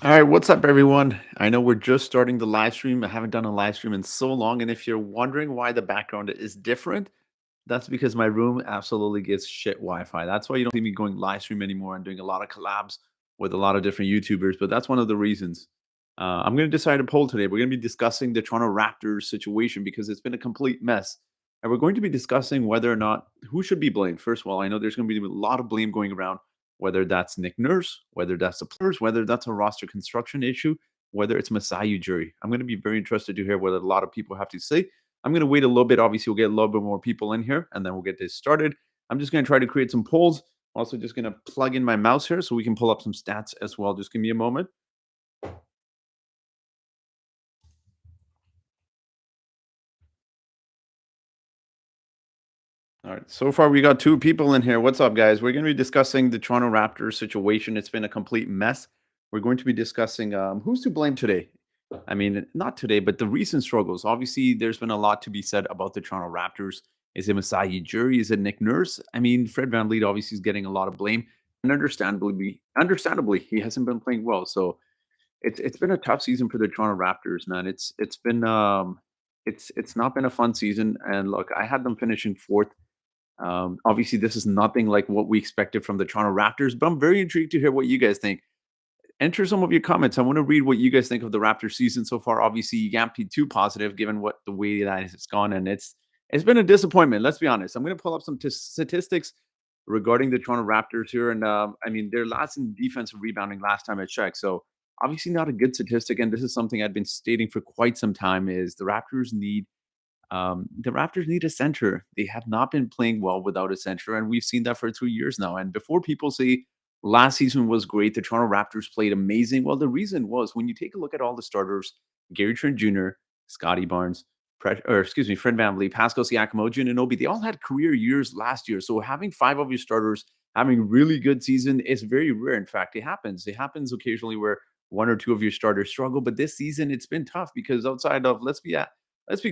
All right, what's up, everyone? I know we're just starting the live stream. I haven't done a live stream in so long, and if you're wondering why the background is different, that's because my room absolutely gets shit Wi-Fi. That's why you don't see me going live stream anymore and doing a lot of collabs with a lot of different YouTubers. But that's one of the reasons. I'm going to decide a poll today. We're going to be discussing the Toronto Raptors situation because it's been a complete mess, and we're going to be discussing whether or not who should be blamed. First of all, I know there's going to be a lot of blame going around, whether that's Nick Nurse, whether that's the players, whether that's a roster construction issue, whether it's Masai Ujiri. I'm going to be very interested to hear what a lot of people have to say. I'm going to wait a little bit. Obviously, we'll get a little bit more people in here, and then we'll get this started. I'm just going to try to create some polls. Also, just going to plug in my mouse here so we can pull up some stats as well. Just give me a moment. All right. So far, we got two people in here. What's up, guys? We're going to be discussing the Toronto Raptors situation. It's been a complete mess. We're going to be discussing who's to blame today. I mean, not today, but the recent struggles. Obviously, there's been a lot to be said about the Toronto Raptors. Is it Masai Ujiri? Is it Nick Nurse? I mean, Fred VanVleet obviously is getting a lot of blame, and understandably, he hasn't been playing well. So it's been a tough season for the Toronto Raptors, man. It's not been a fun season. And look, I had them finishing fourth. Obviously, this is nothing like what we expected from the Toronto Raptors, but I'm very intrigued to hear what you guys think. Enter some of your comments. I want to read what you guys think of the Raptors season so far. Obviously, you can't be too positive given what the way that it's gone, and it's been a disappointment. Let's be honest. I'm going to pull up some statistics regarding the Toronto Raptors here, and I mean they're last in defensive rebounding last time I checked. So obviously not a good statistic, and this is something I've been stating for quite some time: is the Raptors need a center. They have not been playing well without a center, and we've seen that for 2 years now. And before people say last season was great, the Toronto Raptors played amazing. Well, the reason was when you take a look at all the starters, Gary Trent Jr., Scotty Barnes, Fred VanVleet, Pascal Siakam, OG Anunoby, they all had career years last year. So having five of your starters having really good season is very rare. In fact, it happens. It happens occasionally where one or two of your starters struggle, but this season it's been tough because outside of let's be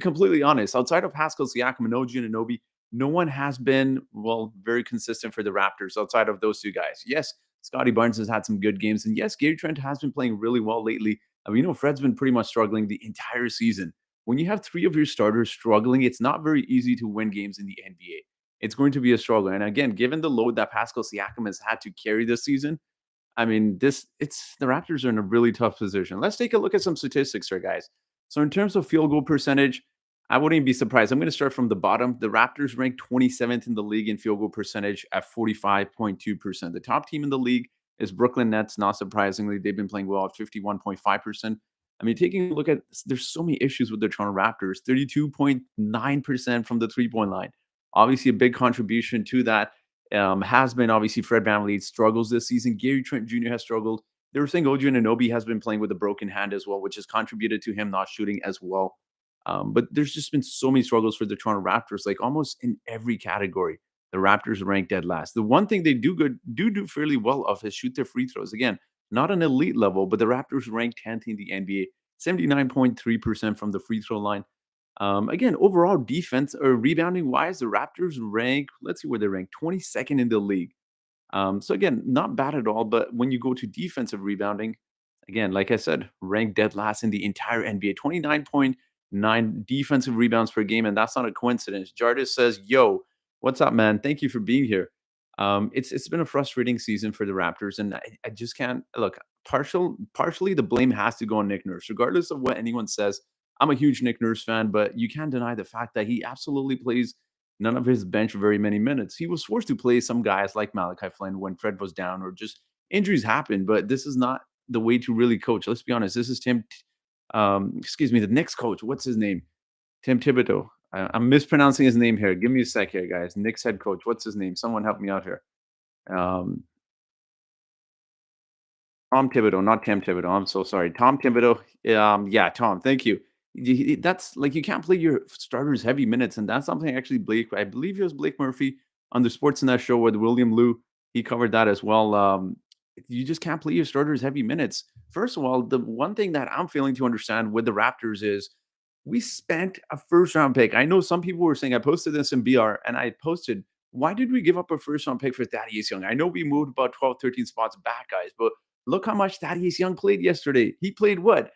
completely honest. Outside of Pascal Siakam and OG Anunoby, no one has been, well, very consistent for the Raptors outside of those two guys. Yes, Scotty Barnes has had some good games. And yes, Gary Trent has been playing really well lately. I mean, Fred's been pretty much struggling the entire season. When you have three of your starters struggling, it's not very easy to win games in the NBA. It's going to be a struggle. And again, given the load that Pascal Siakam has had to carry this season, I mean, this it's the Raptors are in a really tough position. Let's take a look at some statistics here, guys. So in terms of field goal percentage, I wouldn't be surprised. I'm going to start from the bottom. The Raptors ranked 27th in the league in field goal percentage at 45.2%. The top team in the league is Brooklyn Nets. Not surprisingly, they've been playing well at 51.5%. I mean, taking a look at there's so many issues with the Toronto Raptors. 32.9% from the three-point line. Obviously, a big contribution to that has been obviously Fred VanVleet struggles this season. Gary Trent Jr. has struggled. They were saying OG Anunoby has been playing with a broken hand as well, which has contributed to him not shooting as well. But there's just been so many struggles for the Toronto Raptors, like almost in every category. The Raptors rank dead last. The one thing they do fairly well of is shoot their free throws. Again, not an elite level, but the Raptors rank 10th in the NBA, 79.3% from the free throw line. Again, overall defense or rebounding wise, the Raptors rank, let's see where they rank, 22nd in the league. So again, not bad at all. But when you go to defensive rebounding, again, like I said, ranked dead last in the entire NBA, 29.9 defensive rebounds per game, and that's not a coincidence. Jardis says, "Yo, what's up, man? Thank you for being here." It's been a frustrating season for the Raptors, and I just can't look. Partially, the blame has to go on Nick Nurse, regardless of what anyone says. I'm a huge Nick Nurse fan, but you can't deny the fact that he absolutely plays none of his bench very many minutes. He was forced to play some guys like Malachi Flynn when Fred was down, or just injuries happen. But this is not the way to really coach. Let's be honest. This is excuse me, the next coach. What's his name? Tim Thibodeau. I'm mispronouncing his name here. Give me a sec here, guys. Nick's head coach. What's his name? Someone help me out here. Um, Tom Thibodeau, not Tim Thibodeau. I'm so sorry. Tom Thibodeau. Yeah, Tom. Thank you. That's like you can't play your starters heavy minutes, and that's something actually Blake. I believe it was Blake Murphy on the Sportsnet show with William Liu. He covered that as well. You just can't play your starters heavy minutes. First of all, the one thing that I'm failing to understand with the Raptors is we spent a first round pick. I know some people were saying I posted this in BR and I posted, why did we give up a first round pick for Thaddeus Young? I know we moved about 12, 13 spots back, guys, but Look how much Thaddeus Young played yesterday. He played what?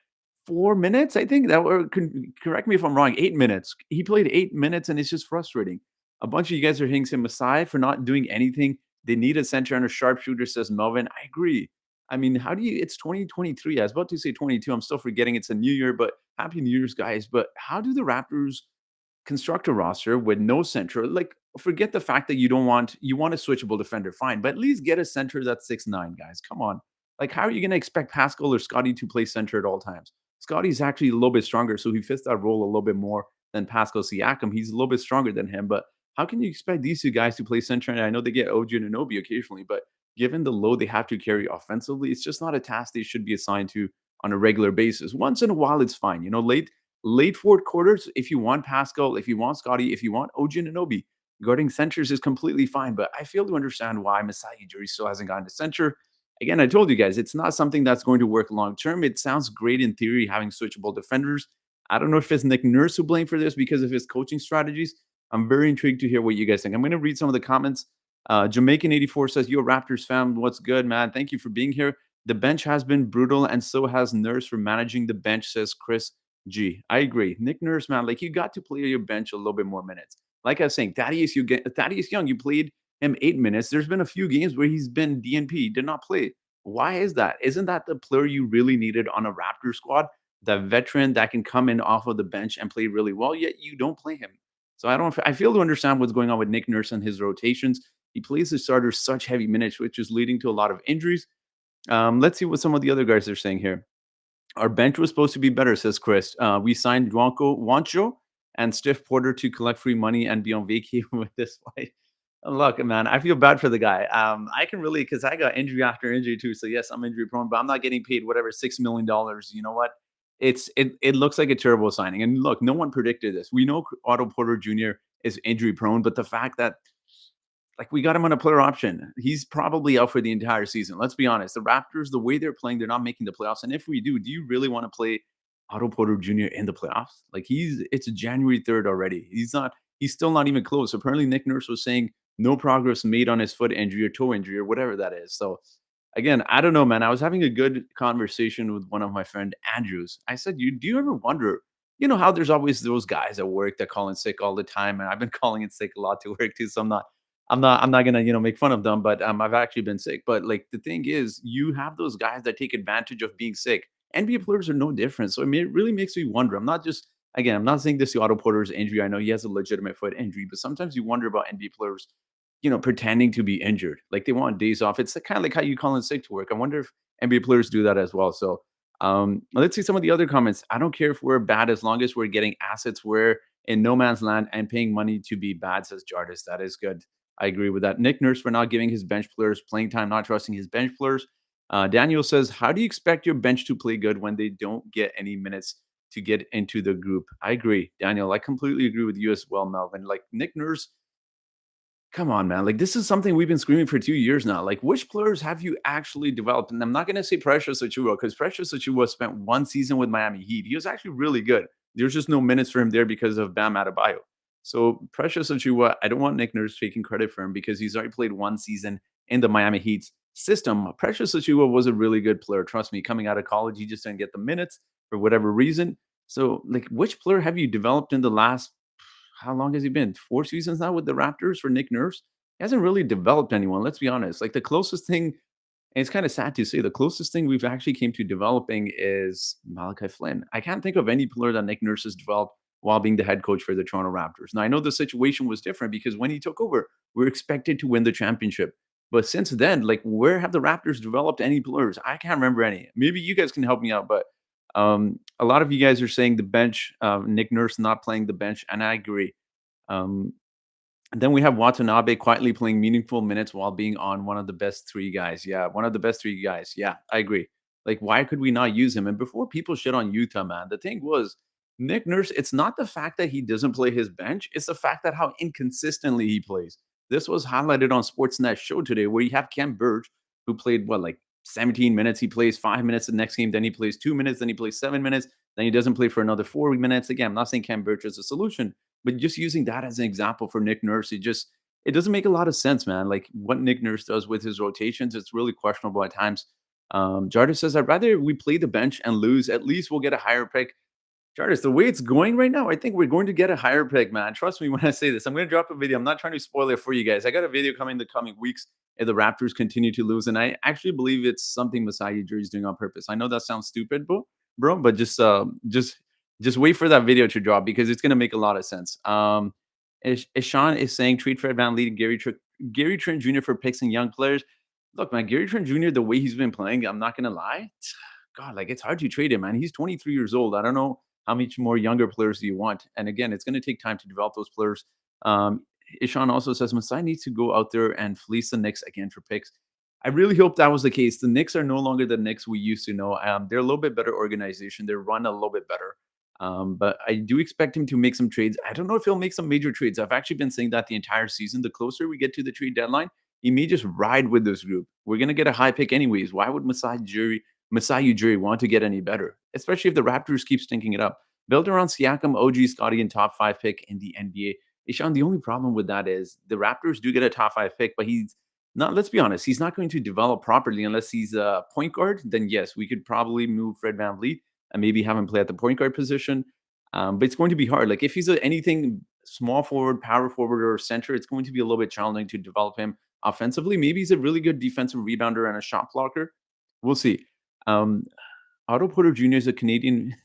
4 minutes, I think that or correct me if I'm wrong, 8 minutes. He played 8 minutes, and it's just frustrating. A bunch of you guys are hitting him aside for not doing anything. They need a center and a sharpshooter, says Melvin. I agree. I mean, how do you it's 2023. I was about to say 22. I'm still forgetting it's a new year, but happy New Year's, guys. But how do the Raptors construct a roster with no center? Like, forget the fact that you want a switchable defender, fine, but at least get a center that's 6'9", guys. Come on. Like, how are you gonna expect Pascal or Scotty to play center at all times? Scotty's actually a little bit stronger, so he fits that role a little bit more than Pascal Siakam. He's a little bit stronger than him, but how can you expect these two guys to play center? And I know they get OG and Anunoby occasionally, but given the load they have to carry offensively, it's just not a task they should be assigned to on a regular basis. Once in a while, it's fine. Late fourth quarters, if you want Pascal, if you want Scotty, if you want OG and Anunoby, guarding centers is completely fine. But I fail to understand why Masai Ujiri still hasn't gotten to center. Again, I told you guys, it's not something that's going to work long term. It sounds great in theory having switchable defenders. I don't know if it's Nick Nurse who blame for this because of his coaching strategies. I'm very intrigued to hear what you guys think. I'm going to read some of the comments. Jamaican84 says, Yo, Raptors fam, what's good, man? Thank you for being here. The bench has been brutal, and so has Nurse for managing the bench, says Chris G. I agree. Nick Nurse, man, like you got to play your bench a little bit more minutes. Like I was saying, Thaddeus Young, you played him 8 minutes. There's been a few games where he's been DNP, did not play. Why is that? Isn't that the player you really needed on a Raptor squad? The veteran that can come in off of the bench and play really well, yet you don't play him. So I feel to understand what's going on with Nick Nurse and his rotations. He plays the starters such heavy minutes, which is leading to a lot of injuries. Let's see what some of the other guys are saying here. Our bench was supposed to be better, says Chris. We signed Juancho and Stiff Porter to collect free money and be on vacay with this fight. Look, man, I feel bad for the guy. I can really because I got injury after injury too. So yes, I'm injury prone, but I'm not getting paid whatever $6 million. You know what? It looks like a terrible signing. And look, no one predicted this. We know Otto Porter Jr. is injury prone, but the fact that like we got him on a player option. He's probably out for the entire season. Let's be honest. The Raptors, the way they're playing, they're not making the playoffs. And if we do you really want to play Otto Porter Jr. in the playoffs? Like it's January 3rd already. He's still not even close. Apparently, Nick Nurse was saying no progress made on his foot injury or toe injury or whatever that is. So again, I don't know, man. I was having a good conversation with one of my friend Andrews. I said, do you ever wonder, how there's always those guys at work that call in sick all the time, and I've been calling in sick a lot to work too. So I'm not gonna, make fun of them, but I've actually been sick. But like the thing is, you have those guys that take advantage of being sick. NBA players are no different. So I mean, it really makes me wonder. I'm not saying this to Otto Porter's injury. I know he has a legitimate foot injury, but sometimes you wonder about NBA players, pretending to be injured. Like they want days off. It's kind of like how you call in sick to work. I wonder if NBA players do that as well. So let's see some of the other comments. I don't care if we're bad as long as we're getting assets. We're in no man's land and paying money to be bad, says Jardis. That is good. I agree with that. Nick Nurse for not giving his bench players playing time, not trusting his bench players. Daniel says, how do you expect your bench to play good when they don't get any minutes to get into the group? I agree, Daniel. I completely agree with you as well, Melvin. Like Nick Nurse, come on, man. Like, this is something we've been screaming for 2 years now. Like, which players have you actually developed? And I'm not going to say Precious Achiuwa because Precious Achiuwa spent one season with Miami Heat. He was actually really good. There's just no minutes for him there because of Bam Adebayo. So, Precious Achiuwa, I don't want Nick Nurse taking credit for him because he's already played one season in the Miami Heat's system. Precious Achiuwa was a really good player. Trust me, coming out of college, he just didn't get the minutes for whatever reason. So, like, which player have you developed in the last how long has he been? 4 seasons now with the Raptors for Nick Nurse? He hasn't really developed anyone, let's be honest. Like, the closest thing and it's kinda sad to say, the closest thing we've actually came to developing is Malachi Flynn. I can't think of any player that Nick Nurse has developed while being the head coach for the Toronto Raptors. Now, I know the situation was different because when he took over, we are expected to win the championship. But since then, like, where have the Raptors developed any players? I can't remember any. Maybe you guys can help me out, but, a lot of you guys are saying the bench, Nick Nurse not playing the bench, and I agree. Um, and then we have Watanabe quietly playing meaningful minutes while being on one of the best 3 guys. Yeah, one of the best 3 guys. Yeah, I agree. Like, why could we not use him? And before people shit on Utah, man, the thing was Nick Nurse, it's not the fact that he doesn't play his bench, it's the fact that how inconsistently he plays. This was highlighted on Sportsnet show today where you have Ken Burge, who played what, like 17 minutes. He plays 5 minutes the next game, then he plays 2 minutes, then he plays 7 minutes, then he doesn't play for another 4 minutes. Again, I'm not saying Ken Burge is a solution, but just using that as an example for Nick Nurse, it doesn't make a lot of sense, man. Like what Nick Nurse does with his rotations, it's really questionable at times. Jarvis says, "I'd rather we play the bench and lose. At least we'll get a higher pick." Jarvis, the way it's going right now, I think we're going to get a higher pick, man. Trust me when I say this. I'm going to drop a video. I'm not trying to spoil it for you guys. I got a video coming in the coming weeks if the Raptors continue to lose, and I actually believe it's something Masai Ujiri is doing on purpose. I know that sounds stupid, bro, but just wait for that video to drop because it's going to make a lot of sense. Ishan is saying trade Fred Van Lee and Gary Trent Jr. for picks and young players. Look, man, Gary Trent Jr. The way he's been playing, I'm not going to lie. God, like it's hard to trade him, man. He's 23 years old. I don't know how much more younger players do you want? And again, it's going to take time to develop those players. Um, Ishan also says Masai needs to go out there and fleece the Knicks again for picks. I really hope that was the case. The Knicks are no longer the Knicks we used to know. They're a little bit better organization. They're run a little bit better. But I do expect him to make some trades. I don't know if he'll make some major trades. I've actually been saying that the entire season. The closer we get to the trade deadline, he may just ride with this group. We're going to get a high pick anyways. Why would Masai Ujiri want to get any better, especially if the Raptors keep stinking it up? Built around Siakam, OG Scotty, and top five pick in the NBA. Ishan, the only problem with that is the Raptors do get a top five pick, but he's not, let's be honest, he's not going to develop properly unless he's a point guard. Then, yes, we could probably move Fred Van Vliet and maybe have him play at the point guard position. But it's going to be hard. Like if he's anything small forward, power forward, or center, it's going to be a little bit challenging to develop him offensively. Maybe he's a really good defensive rebounder and a shot blocker. We'll see. Um, Otto Porter Jr. is a Canadian.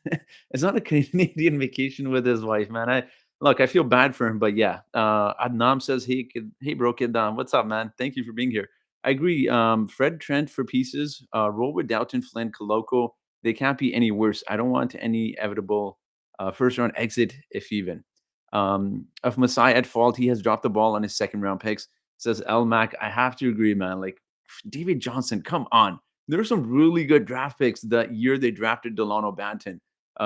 It's not a Canadian vacation with his wife, man. I feel bad for him, but yeah. Adnam says, "Hey, kid, hey, bro, kid, what's up, man? Thank you for being here." I agree. Fred Trent for pieces. Roll with Doughton, Flynn, Koloko. They can't be any worse. I don't want any inevitable first round exit, if even. Of Masai at fault, he has dropped the ball on his second round picks. Says El Mac. I have to agree, man. Like David Johnson, come on. There are some really good draft picks that year they drafted Delano Banton.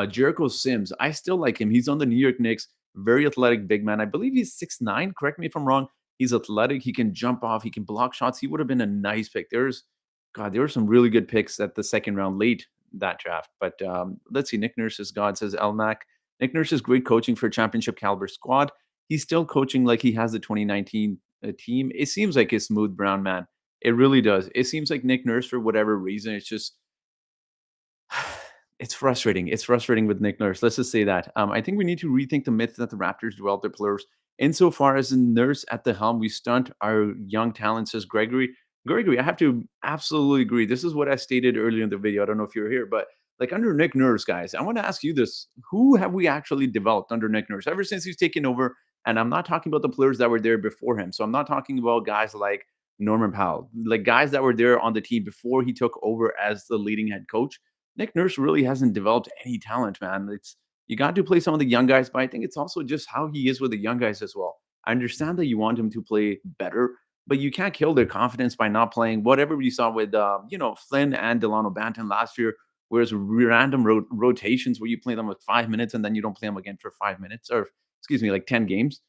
Jericho Sims, I still like him. He's on the New York Knicks, very athletic big man. I believe he's 6'9". Correct me if I'm wrong. He's athletic. He can jump off. He can block shots. He would have been a nice pick. There were some really good picks at the second round late that draft. But let's see. Nick Nurse is God, says Elmac. Nick Nurse is great coaching for a championship caliber squad. He's still coaching like he has the 2019 team. It seems like a smooth brown man. It really does. It seems like Nick Nurse, for whatever reason, it's just it's frustrating. It's frustrating with Nick Nurse. Let's just say that. I think we need to rethink the myth that the Raptors develop their players. Insofar as a Nurse at the helm, we stunt our young talent, says Gregory. Gregory, I have to absolutely agree. This is what I stated earlier in the video. I don't know if you're here, but like under Nick Nurse, guys, I want to ask you this. Who have we actually developed under Nick Nurse ever since he's taken over? And I'm not talking about the players that were there before him. So I'm not talking about guys like Norman Powell, like guys that were there on the team before he took over as the leading head coach. Nick Nurse really hasn't developed any talent, man. It's you got to play some of the young guys, but I think it's also just how he is with the young guys as well. I understand that you want him to play better, but you can't kill their confidence by not playing whatever we saw with Flynn and Delano Banton last year. Whereas random rotations where you play them with 5 minutes and then you don't play them again for 5 minutes, or excuse me, like 10 games.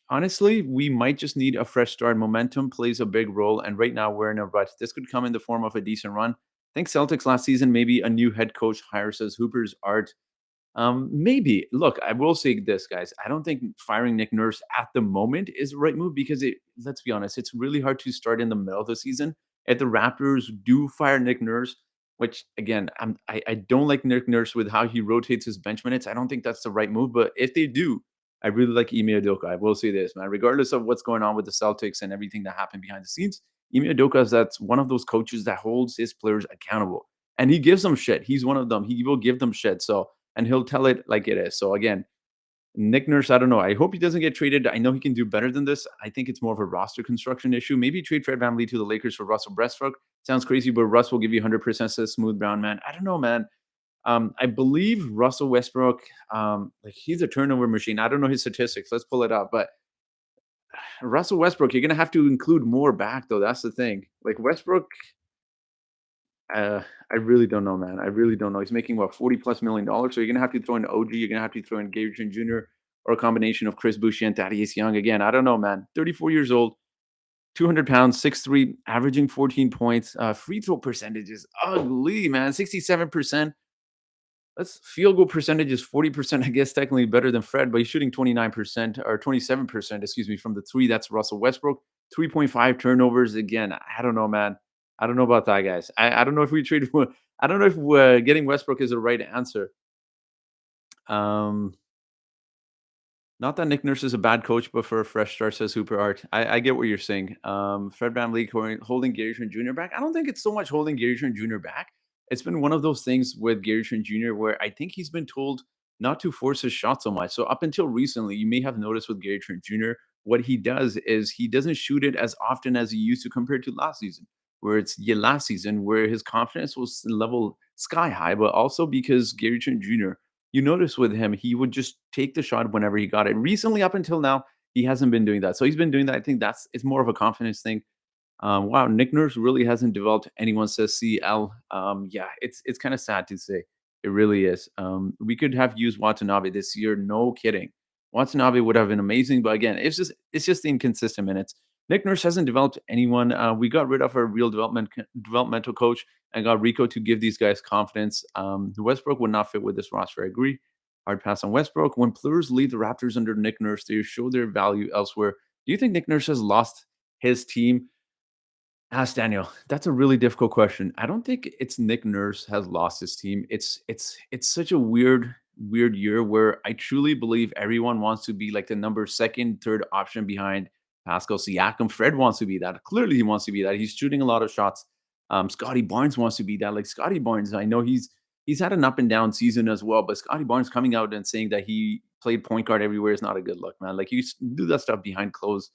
Honestly, we might just need a fresh start. Momentum plays a big role, and right now we're in a rut. This could come in the form of a decent run. I think Celtics last season, maybe a new head coach hire, says Hooper's Art. Maybe. Look, I will say this, guys. I don't think firing Nick Nurse at the moment is the right move because let's be honest, it's really hard to start in the middle of the season. If the Raptors do fire Nick Nurse, which again, I don't like Nick Nurse with how he rotates his bench minutes. I don't think that's the right move. But if they do, I really like Ime Udoka. I will say this, man. Regardless of what's going on with the Celtics and everything that happened behind the scenes, Ime Udoka is that's one of those coaches that holds his players accountable. And he gives them shit. He's one of them. He will give them shit. So and he'll tell it like it is. So again, Nick Nurse, I don't know. I hope he doesn't get traded. I know he can do better than this. I think it's more of a roster construction issue. Maybe trade Fred VanVleet to the Lakers for Russell Westbrook. Sounds crazy, but Russ will give you 100%, says Smooth Brown Man. I don't know, man. I believe Russell Westbrook, like he's a turnover machine. I don't know his statistics. Let's pull it up. But Russell Westbrook, you're gonna have to include more back though. That's the thing. Like Westbrook, I really don't know, man. I really don't know. He's making what $40+ million. So you're gonna have to throw in OG. You're gonna have to throw in Gary Trent Jr. or a combination of Chris Boucher and Thaddeus Young. Again, I don't know, man. 34 years old, 200 pounds, 6'3", averaging 14 points. Free throw percentage is ugly, man. 67%. That's field goal percentage is 40%. I guess technically better than Fred, but he's shooting 29% or 27%, excuse me, from the three. That's Russell Westbrook. 3.5 turnovers. Again, I don't know, man. I don't know about that, guys. I don't know if we trade. I don't know if getting Westbrook is the right answer. Um, Not that Nick Nurse is a bad coach, but for a fresh start, says Super Art. I get what you're saying. Fred VanVleet holding Gary Trent Jr. back. I don't think it's so much holding Gary Trent Jr. back. It's been one of those things with Gary Trent Jr. where I think he's been told not to force his shot so much. So up until recently, you may have noticed with Gary Trent Jr., what he does is he doesn't shoot it as often as he used to compared to last season, where it's last season where his confidence was level sky high, but also because Gary Trent Jr. You notice with him, he would just take the shot whenever he got it. Recently, up until now, he hasn't been doing that. So he's been doing that. I think that's it's more of a confidence thing. Wow, Nick Nurse really hasn't developed anyone, says CL. Yeah, it's kind of sad to say. It really is. We could have used Watanabe this year, no kidding. Watanabe would have been amazing, but again, it's just the inconsistent minutes. Nick Nurse hasn't developed anyone. We got rid of our real developmental coach and got Rico to give these guys confidence. The Westbrook would not fit with this roster. I agree. Hard pass on Westbrook. When players leave the Raptors under Nick Nurse, they show their value elsewhere. Do you think Nick Nurse has lost his team? Ask Daniel. That's a really difficult question. I don't think it's Nick Nurse has lost his team. It's such a weird year where I truly believe everyone wants to be like the number second, third option behind Pascal Siakam. Fred wants to be that. Clearly, he wants to be that. He's shooting a lot of shots. Scotty Barnes wants to be that. Like Scotty Barnes, I know he's had an up and down season as well, but Scotty Barnes coming out and saying that he played point guard everywhere is not a good look, man. Like do that stuff behind closed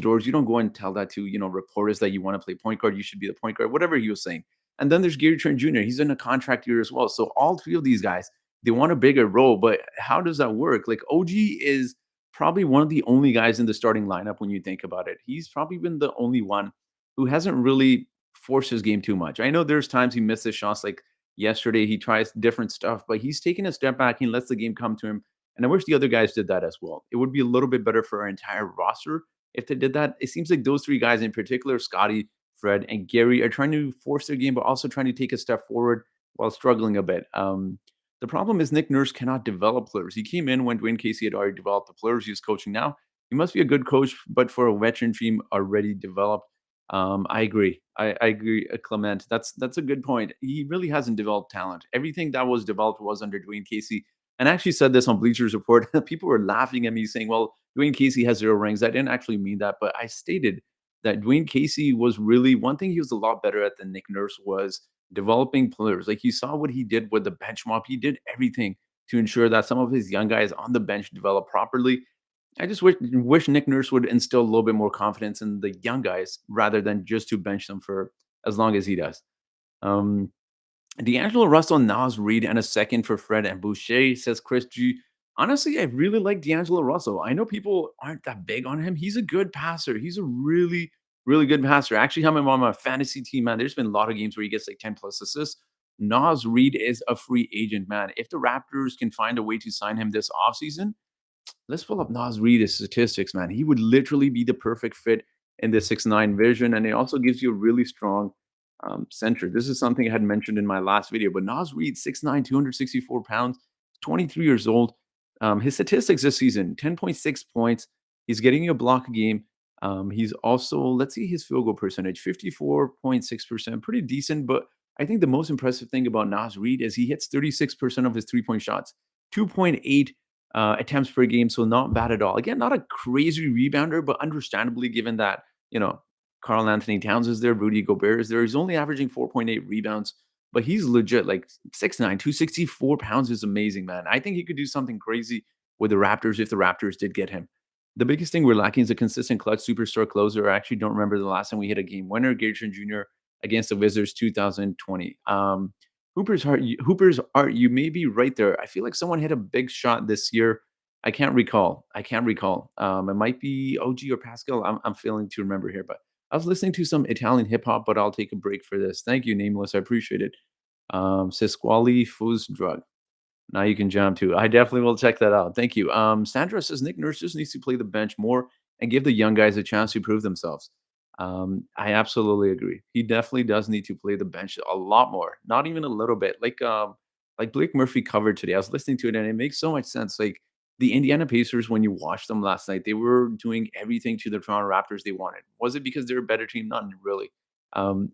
doors. You don't go and tell that to reporters that you want to play point guard. You should be the point guard. Whatever he was saying. And then there's Gary Trent Jr. He's in a contract year as well. So all three of these guys they want a bigger role. But how does that work? Like OG is probably one of the only guys in the starting lineup when you think about it. He's probably been the only one who hasn't really forced his game too much. I know there's times he misses shots like yesterday. He tries different stuff, but he's taking a step back. He lets the game come to him. And I wish the other guys did that as well. It would be a little bit better for our entire roster if they did that. It seems like those three guys in particular, Scotty, Fred, and Gary, are trying to force their game, but also trying to take a step forward while struggling a bit. The problem is Nick Nurse cannot develop players. He came in when Dwayne Casey had already developed the players he's coaching now. He must be a good coach, but for a veteran team already developed. I agree. I agree, Clement. That's a good point. He really hasn't developed talent. Everything that was developed was under Dwayne Casey. And I actually said this on Bleachers Report. People were laughing at me saying, "Well, Dwayne Casey has 0 rings." I didn't actually mean that, but I stated that Dwayne Casey was really one thing he was a lot better at than Nick Nurse was developing players. Like you saw what he did with the bench mob. He did everything to ensure that some of his young guys on the bench develop properly. I just wish Nick Nurse would instill a little bit more confidence in the young guys rather than just to bench them for as long as he does. Um, D'Angelo Russell, Nas Reed, and a second for Fred and Boucher, says Chris G. Honestly, I really like D'Angelo Russell. I know people aren't that big on him. He's a good passer. He's a really, really good passer. I actually have him on my fantasy team, man. There's been a lot of games where he gets like 10 plus assists. Nas Reed is a free agent, man. If the Raptors can find a way to sign him this offseason, let's pull up Nas Reed's statistics, man. He would literally be the perfect fit in the 6'9" vision, and it also gives you a really strong center. This is something I had mentioned in my last video, but Nas Reed, 6'9", 264 pounds, 23 years old. His statistics this season, 10.6 points. He's getting you a block a game. He's also, let's see his field goal percentage, 54.6%, pretty decent, but I think the most impressive thing about Nas Reed is he hits 36% of his three-point shots, 2.8 attempts per game, so not bad at all. Again, not a crazy rebounder, but understandably, given that Carl Anthony Towns is there, Rudy Gobert is there. He's only averaging 4.8 rebounds, but he's legit like 6'9", 264 pounds is amazing, man. I think he could do something crazy with the Raptors if the Raptors did get him. The biggest thing we're lacking is a consistent clutch superstar closer. I actually don't remember the last time we hit a game winner, Gary Trent Jr. against the Wizards 2020. Hooper's art, you may be right there. I feel like someone hit a big shot this year. I can't recall. It might be OG or Pascal. I'm failing to remember here, but I was listening to some Italian hip hop, but I'll take a break for this. Thank you, Nameless. I appreciate it. Sisquali Foods Drug. Now you can jump to. I definitely will check that out. Thank you. Sandra says Nick Nurse just needs to play the bench more and give the young guys a chance to prove themselves. I absolutely agree. He definitely does need to play the bench a lot more, not even a little bit. Like Blake Murphy covered today. I was listening to it and it makes so much sense. Like the Indiana Pacers, when you watched them last night, they were doing everything to the Toronto Raptors they wanted. Was it because they're a better team? Not really.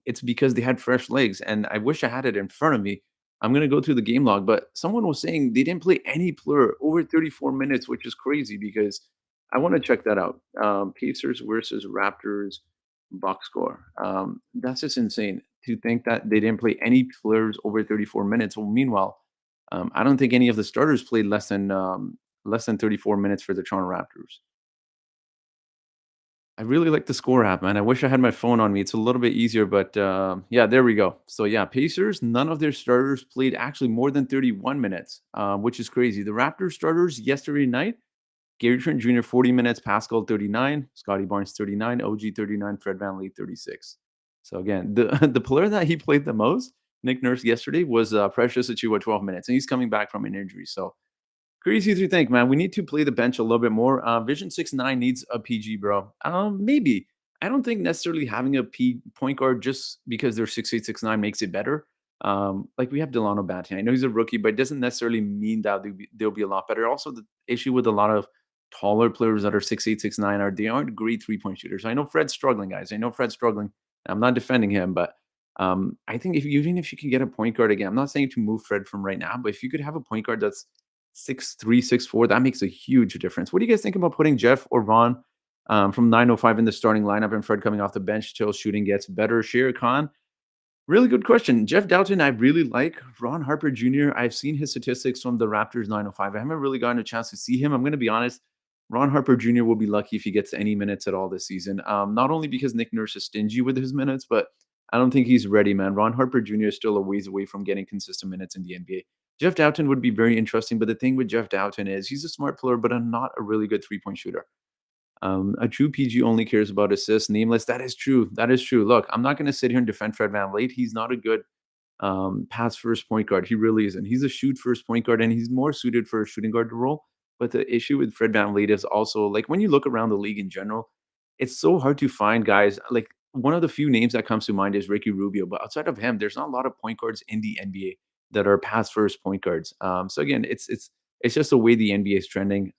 It's because they had fresh legs, and I wish I had it in front of me. I'm gonna go through the game log, but someone was saying they didn't play any player over 34 minutes, which is crazy because I want to check that out. Pacers versus Raptors box score. That's just insane to think that they didn't play any players over 34 minutes. Well, meanwhile, I don't think any of the starters played less than 34 minutes for the Toronto Raptors. I really like the score app, man. I wish I had my phone on me. It's a little bit easier, but yeah, there we go. So yeah, Pacers, none of their starters played actually more than 31 minutes, which is crazy. The Raptors starters yesterday night, Gary Trent Jr. 40 minutes, Pascal 39, Scotty Barnes 39, OG 39, Fred VanVleet 36. So again, the the player that he played the most, Nick Nurse yesterday, was Precious Achiuwa 12 minutes, and he's coming back from an injury. So crazy to think, man. We need to play the bench a little bit more. Vision 6'9" needs a PG, bro. Maybe. I don't think necessarily having a point guard just because they're 6'8", 6'9" makes it better. Like we have Delano Banton. I know he's a rookie, but it doesn't necessarily mean that they'll be a lot better. Also, the issue with a lot of taller players that are 6'8", 6'9" are they aren't great three-point shooters. I know Fred's struggling, guys. I know Fred's struggling. I'm not defending him, but I think even if you can get a point guard again, I'm not saying to move Fred from right now, but if you could have a point guard that's 6'3", 6'4", that makes a huge difference. What do you guys think about putting Jeff or Ron from 905 in the starting lineup and Fred coming off the bench till shooting gets better? Shere Khan, really good question. Jeff Doughton, I really like. Ron Harper Jr., I've seen his statistics from the Raptors 905. I haven't really gotten a chance to see him. I'm going to be honest. Ron Harper Jr. will be lucky if he gets any minutes at all this season. Not only because Nick Nurse is stingy with his minutes, but I don't think he's ready, man. Ron Harper Jr. is still a ways away from getting consistent minutes in the NBA. Jeff Doughton would be very interesting, but the thing with Jeff Doughton is he's a smart player, but not a really good three-point shooter. A true PG only cares about assists. Nameless, that is true. That is true. Look, I'm not going to sit here and defend Fred VanVleet. He's not a good pass first point guard. He really isn't. He's a shoot first point guard, and he's more suited for a shooting guard role. But the issue with Fred VanVleet is also like when you look around the league in general, it's so hard to find guys like one of the few names that comes to mind is Ricky Rubio. But outside of him, there's not a lot of point guards in the NBA that are pass first point guards. So again, it's just the way the NBA is trending.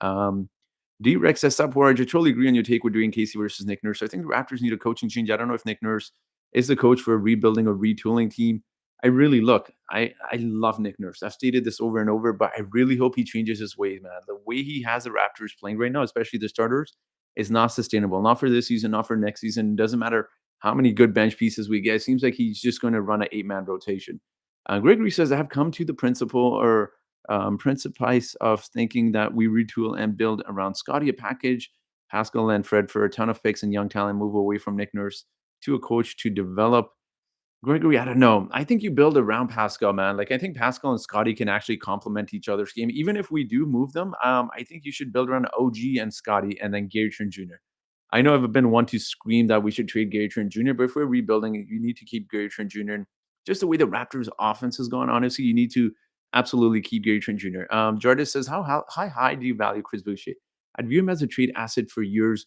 D-Rex says, "Sup, Warrior. I totally agree on your take. We're doing Casey versus Nick Nurse. I think the Raptors need a coaching change. I don't know if Nick Nurse is the coach for a rebuilding or retooling team. I really look. I love Nick Nurse. I've stated this over and over, but I really hope he changes his ways, man. The way he has the Raptors playing right now, especially the starters, is not sustainable. Not for this season, not for next season. It doesn't matter how many good bench pieces we get. It seems like he's just going to run an eight-man rotation. Gregory says, I have come to the principle or principice of thinking that we retool and build around Scotty a package, Pascal and Fred for a ton of picks and young talent, move away from Nick Nurse to a coach to develop. Gregory, I don't know. I think you build around Pascal, man. Like I think Pascal and Scotty can actually complement each other's game. Even if we do move them, I think you should build around OG and Scotty and then Gary Trent Jr. I know I've been one to scream that we should trade Gary Trent Jr., but if we're rebuilding, you need to keep Gary Trent Jr. And just the way the Raptors offense has gone, honestly, you need to absolutely keep Gary Trent Jr. Jardis says, how high do you value Chris Boucher? I'd view him as a trade asset for years.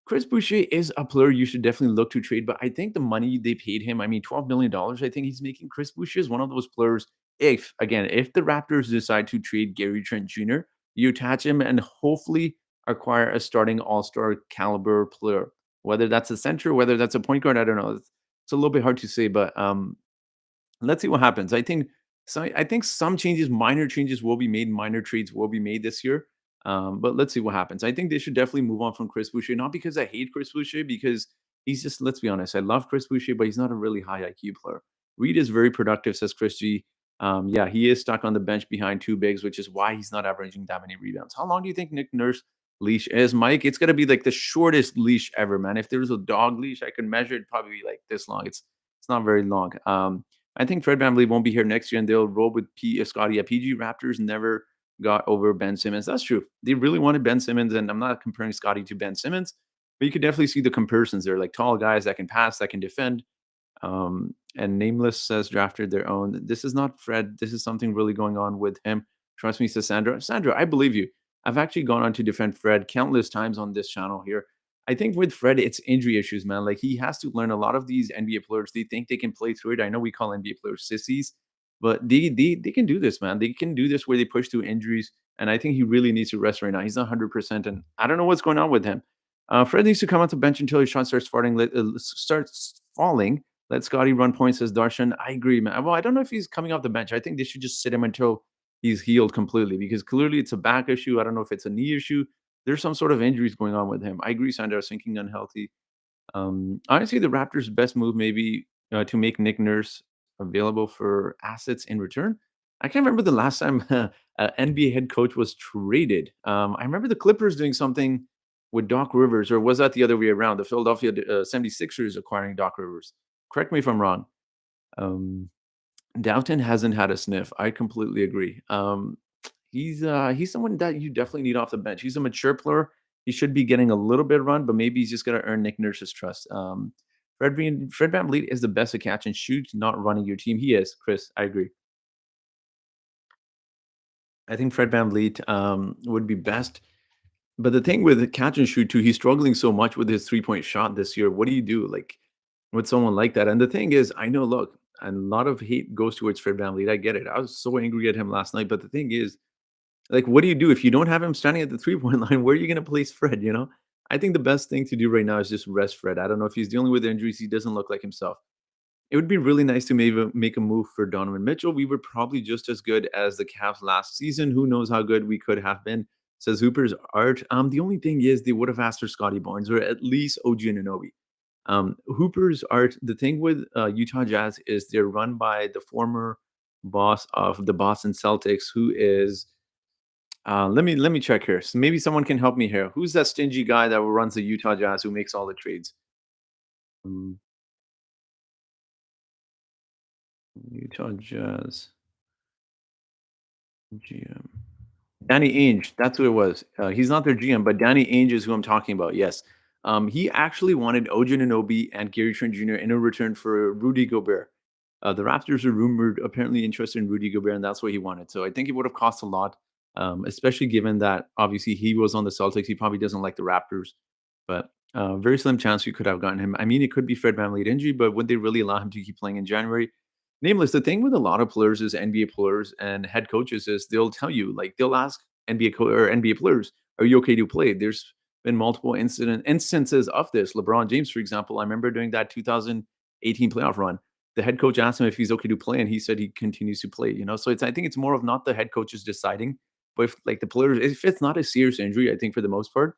Chris Boucher is a player you should definitely look to trade, but I think the money they paid him, I mean, $12 million, I think he's making. Chris Boucher is one of those players. If the Raptors decide to trade Gary Trent Jr., you attach him and hopefully acquire a starting all-star caliber player. Whether that's a center, whether that's a point guard, I don't know. It's a little bit hard to say, but let's see what happens. I think some changes, minor changes will be made, minor trades will be made this year. But let's see what happens. I think they should definitely move on from Chris Boucher, not because I hate Chris Boucher, because he's just, let's be honest, I love Chris Boucher, but he's not a really high IQ player. Reed is very productive, says Chris G. Yeah, he is stuck on the bench behind two bigs, which is why he's not averaging that many rebounds. How long do you think Nick Nurse leash is, Mike? It's gonna be like the shortest leash ever, man. If there was a dog leash I could measure, it'd probably be like this long. It's not very long. I think Fred VanVleet won't be here next year, and they'll roll with Scotty. Yeah, PG Raptors never got over Ben Simmons. That's true. They really wanted Ben Simmons, and I'm not comparing Scotty to Ben Simmons, but you could definitely see the comparisons there, like tall guys that can pass, that can defend. And Nameless says drafted their own. This is not Fred. This is something really going on with him. Trust me, says Sandra. Sandra, I believe you. I've actually gone on to defend Fred countless times on this channel here. I think with Fred, it's injury issues, man. Like he has to learn a lot of these NBA players. They think they can play through it. I know we call NBA players sissies, but they can do this, man. They can do this where they push through injuries. And I think he really needs to rest right now. He's not 100%, and I don't know what's going on with him. Fred needs to come off the bench until his shot starts falling. Let Scotty run points, says Darshan. I agree, man. Well, I don't know if he's coming off the bench. I think they should just sit him until he's healed completely because clearly it's a back issue. I don't know if it's a knee issue. There's some sort of injuries going on with him. I agree, Sandra. I was thinking unhealthy. Honestly, the Raptors' best move maybe to make Nick Nurse available for assets in return. I can't remember the last time an NBA head coach was traded. I remember the Clippers doing something with Doc Rivers, or was that the other way around? The Philadelphia 76ers acquiring Doc Rivers. Correct me if I'm wrong. Um, Downton hasn't had a sniff. I completely agree. He's someone that you definitely need off the bench. He's a mature player. He should be getting a little bit of run, but maybe he's just got to earn Nick Nurse's trust. Fred VanVleet is the best at catch and shoot, not running your team. He is, Chris. I agree. I think Fred VanVleet would be best. But the thing with catch and shoot too, he's struggling so much with his 3-point shot this year. What do you do like with someone like that? And the thing is, I know, look, a lot of hate goes towards Fred VanVleet. I get it. I was so angry at him last night. But the thing is, like, what do you do if you don't have him standing at the 3-point line? Where are you going to place Fred? I think the best thing to do right now is just rest Fred. I don't know if he's dealing with injuries. He doesn't look like himself. It would be really nice to maybe make a move for Donovan Mitchell. We were probably just as good as the Cavs last season. Who knows how good we could have been, says Hooper's Art. The only thing is they would have asked for Scotty Barnes or at least OG Anunoby. Hooper's Art, the thing with Utah Jazz is they're run by the former boss of the Boston Celtics, who is let me check here. So maybe someone can help me here. Who's that stingy guy that runs the Utah Jazz who makes all the trades? Mm, Utah Jazz GM. Danny Ainge, that's who it was. He's not their GM, but Danny Ainge is who I'm talking about. Yes. He actually wanted OG Anunoby and Gary Trent Jr. in a return for Rudy Gobert. The Raptors are rumored apparently interested in Rudy Gobert, and that's what he wanted. So I think it would have cost a lot, especially given that obviously he was on the Celtics. He probably doesn't like the Raptors, but very slim chance we could have gotten him. I mean, it could be Fred VanVleet injury, but would they really allow him to keep playing in January? Nameless, the thing with a lot of players is NBA players and head coaches is they'll tell you, like, they'll ask NBA players, "Are you okay to play?" There's been multiple instances of this. LeBron James, for example, I remember during that 2018 playoff run, the head coach asked him if he's okay to play, and he said he continues to play. So I think it's more of not the head coaches deciding, but if like the players, if it's not a serious injury, I think for the most part,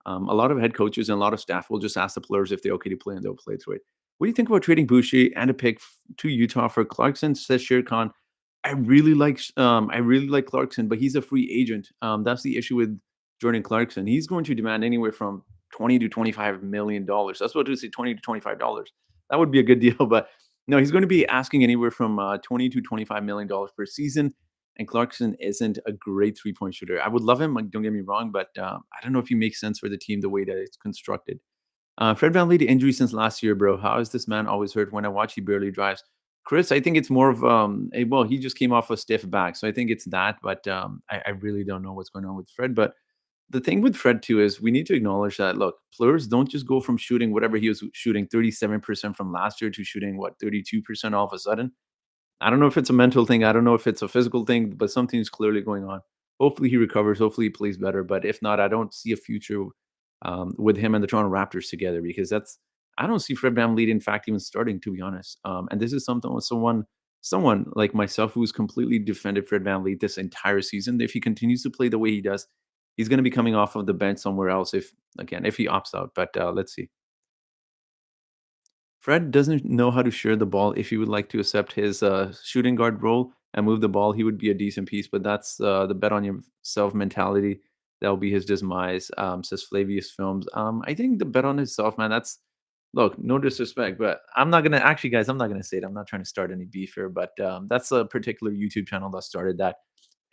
a lot of head coaches and a lot of staff will just ask the players if they're okay to play, and they'll play through it. What do you think about trading Boucher and a pick to Utah for Clarkson? Says Sher Khan. I really like Clarkson, but he's a free agent. That's the issue with Jordan Clarkson. He's going to demand anywhere from 20 to $25 million. That's what to say, $20 to $25. That would be a good deal, but no, he's going to be asking anywhere from 20 to $25 million per season. And Clarkson isn't a great 3-point shooter. I would love him, like, don't get me wrong, but I don't know if he makes sense for the team the way that it's constructed. Fred VanVleet injury since last year, bro. How is this man always hurt? When I watch, he barely drives. Chris, I think it's more of well, he just came off a stiff back, so I think it's that. But I really don't know what's going on with Fred. But the thing with Fred too is we need to acknowledge that look, players don't just go from shooting whatever he was shooting 37% from last year to shooting what 32% all of a sudden. I don't know if it's a mental thing. I don't know if it's a physical thing, but something's clearly going on. Hopefully he recovers. Hopefully he plays better. But if not, I don't see a future with him and the Toronto Raptors together because I don't see Fred VanVleet in fact even starting to be honest. And this is something with someone like myself who's completely defended Fred VanVleet this entire season. If he continues to play the way he does, he's going to be coming off of the bench somewhere else if he opts out. But let's see. Fred doesn't know how to share the ball. If he would like to accept his shooting guard role and move the ball, he would be a decent piece. But that's the bet on yourself mentality. That will be his demise, says Flavius Films. I think the bet on himself, man, that's look, no disrespect, but I'm not gonna actually, guys, I'm not gonna say it. I'm not trying to start any beef here, but that's a particular YouTube channel that started that.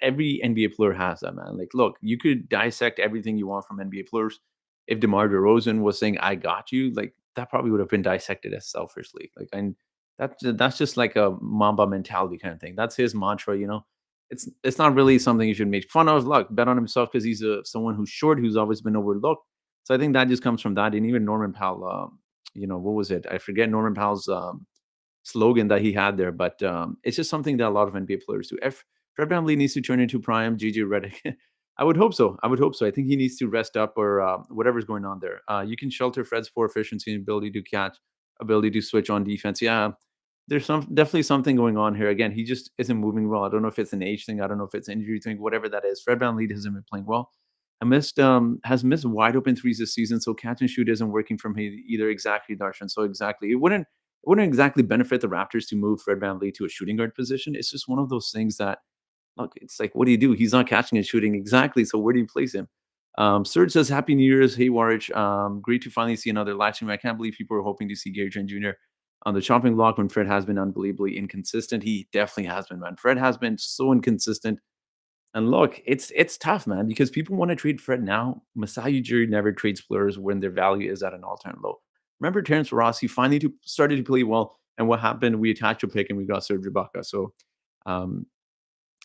Every NBA player has that, man. Like, look, you could dissect everything you want from NBA players. If DeMar DeRozan was saying, "I got you," like that probably would have been dissected as selfishly. Like, and that's just like a Mamba mentality kind of thing. That's his mantra. It's not really something you should make fun of. Look, bet on himself because he's someone who's short, who's always been overlooked. So I think that just comes from that. And even Norman Powell, what was it? I forget Norman Powell's slogan that he had there, but it's just something that a lot of NBA players do. If Fred VanVleet needs to turn into prime JJ Redick, I would hope so. I would hope so. I think he needs to rest up or whatever's going on there. You can shelter Fred's poor efficiency and ability to catch, ability to switch on defense. Yeah, there's definitely something going on here. Again, he just isn't moving well. I don't know if it's an age thing. I don't know if it's injury thing. Whatever that is, Fred VanVleet hasn't been playing well. I missed has missed wide open threes this season, so catch and shoot isn't working from him either. Exactly, Darshan. So exactly, it wouldn't exactly benefit the Raptors to move Fred VanVleet to a shooting guard position. It's just one of those things that look, it's like, what do you do? He's not catching and shooting exactly. So where do you place him? Serge says, "Happy New Year's, hey Warwick. Great to finally see another live stream. I can't believe people are hoping to see Gary Trent Jr. on the chopping block when Fred has been unbelievably inconsistent. He definitely has been, man. Fred has been so inconsistent. And look, it's tough, man, because people want to trade Fred now. Masai Ujiri never trades players when their value is at an all-time low. Remember Terrence Ross? He finally started to play well, and what happened? We attached a pick and we got Serge Ibaka. So um,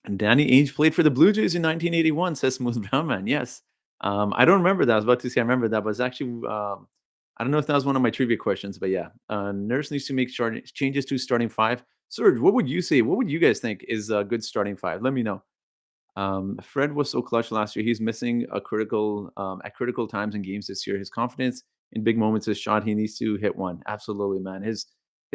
and Danny Ainge played for the Blue Jays in 1981, says Smooth Brown Man. Yes. I don't remember that. I was about to say I remember that, but it's actually, I don't know if that was one of my trivia questions, but yeah. Nurse needs to make changes to starting five. Serge, what would you say? What would you guys think is a good starting five? Let me know. Fred was so clutch last year. He's missing a critical at critical times in games this year. His confidence in big moments is shot. He needs to hit one. Absolutely, man. His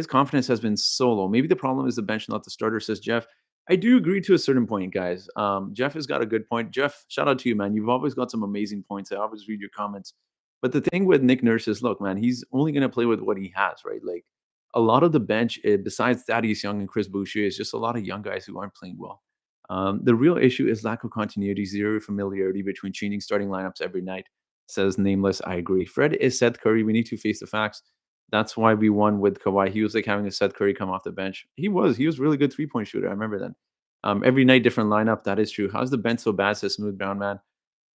confidence has been so low. Maybe the problem is the bench, not the starter, says Jeff. I do agree to a certain point, guys. Jeff has got a good point. Jeff, shout out to you, man. You've always got some amazing points. I always read your comments. But the thing with Nick Nurse is, look, man, he's only going to play with what he has, right? Like a lot of the bench, besides Thaddeus Young and Chris Boucher, is just a lot of young guys who aren't playing well. The real issue is lack of continuity, zero familiarity between changing starting lineups every night, says Nameless. I agree. Fred is Seth Curry. We need to face the facts. That's why we won with Kawhi. He was like having a Seth Curry come off the bench. He was really good 3-point shooter. I remember that. Every night, different lineup. That is true. How's the bench so bad, says Smooth Brown Man?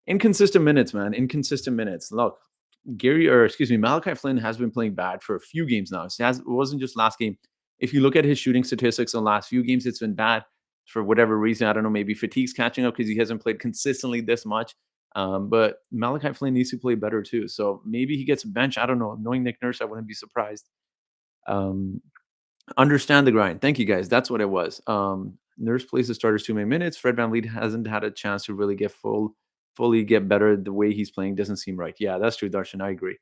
Inconsistent minutes, man. Inconsistent minutes. Look, Malachi Flynn has been playing bad for a few games now. It wasn't just last game. If you look at his shooting statistics in the last few games, it's been bad for whatever reason. I don't know, maybe fatigue's catching up because he hasn't played consistently this much. But Malachi Flynn needs to play better too. So maybe he gets benched. I don't know. Knowing Nick Nurse, I wouldn't be surprised. Um, Understand the grind. Thank you, guys. That's what it was. Nurse plays the starters too many minutes. Fred VanVleet hasn't had a chance to really fully get better. The way he's playing doesn't seem right. Yeah, that's true, Darshan. I agree.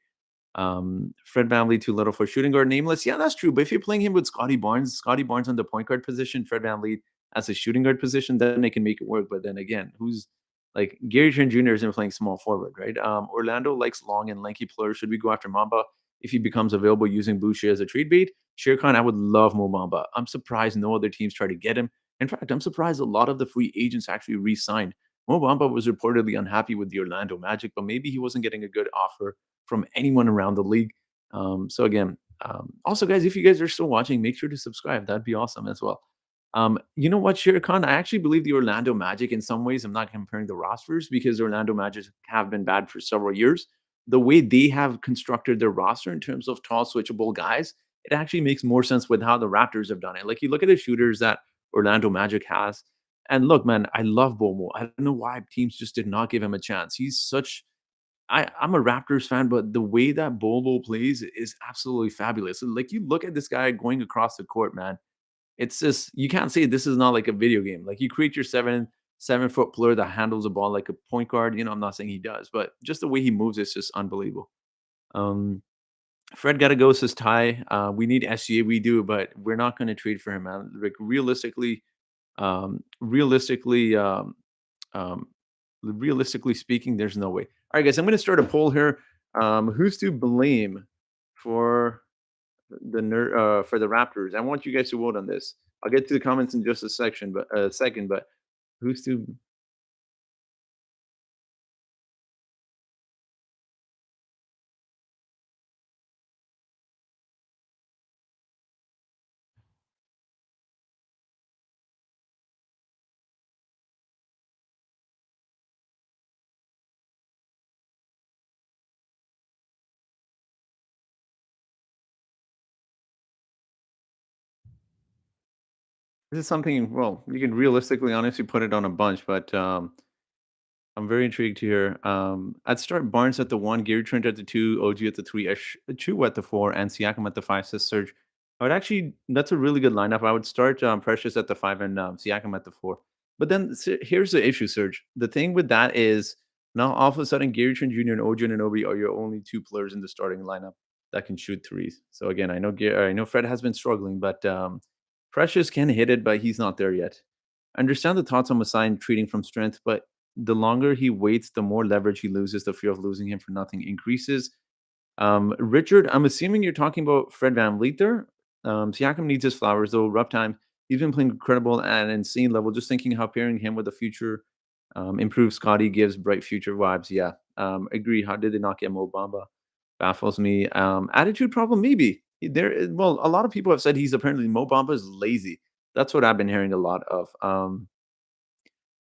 Fred VanVleet too little for shooting guard. Nameless. Yeah, that's true. But if you're playing him with Scotty Barnes on the point guard position, Fred VanVleet as a shooting guard position, then they can make it work. But then again, who's like Gary Trent Jr. isn't playing small forward, right? Orlando likes long and lanky players. Should we go after Mamba if he becomes available using Boucher as a trade bait? Shere Khan, I would love Mo Bamba. I'm surprised no other teams try to get him. In fact, I'm surprised a lot of the free agents actually re-signed. Mo Bamba was reportedly unhappy with the Orlando Magic, but maybe he wasn't getting a good offer from anyone around the league. So again, also guys, if you guys are still watching, make sure to subscribe. That'd be awesome as well. You know what, Shere Khan? I actually believe the Orlando Magic in some ways. I'm not comparing the rosters because the Orlando Magic have been bad for several years. The way they have constructed their roster in terms of tall, switchable guys, it actually makes more sense with how the Raptors have done it. Like you look at the shooters that Orlando Magic has, and look, man, I love Bomo. I don't know why teams just did not give him a chance. I'm a Raptors fan, but the way that Bolo plays is absolutely fabulous. Like you look at this guy going across the court, man. It's just you can't say this is not like a video game. Like you create your 7-foot player that handles the ball like a point guard. I'm not saying he does, but just the way he moves is just unbelievable. Um, Fred gotta go, says Ty. We need SGA, we do, but we're not going to trade for him, man. Like realistically, um, realistically speaking, there's no way. All right, guys, I'm going to start a poll here. Who's to blame for for the Raptors? I want you guys to vote on this. I'll get to the comments in just a second. But who's to? This is something. Well, you can realistically, honestly, put it on a bunch, but I'm very intrigued to hear. I'd start Barnes at the one, Gary Trent at the two, OG at the three, Chu at the four, and Siakam at the five, says Serge. I would actually, that's a really good lineup. I would start Precious at the five and Siakam at the four. But then here's the issue, Serge. The thing with that is now all of a sudden Gary Trent Jr. and OG Anunoby are your only two players in the starting lineup. that can shoot threes. So again, I know Fred has been struggling, but Precious can hit it, but he's not there yet. I understand the thoughts on Masai and treating from strength, but the longer he waits, the more leverage he loses. The fear of losing him for nothing increases. Richard, I'm assuming you're talking about Fred VanVleet there. Siakam needs his flowers, though. Rough time. He's been playing incredible at an insane level. Just thinking how pairing him with the future improved Scotty gives bright future vibes. Yeah, agree. How did they not get Mo Bamba? Baffles me. Attitude problem, maybe. Well, a lot of people have said he's apparently Mo Bamba is lazy. That's what I've been hearing a lot of.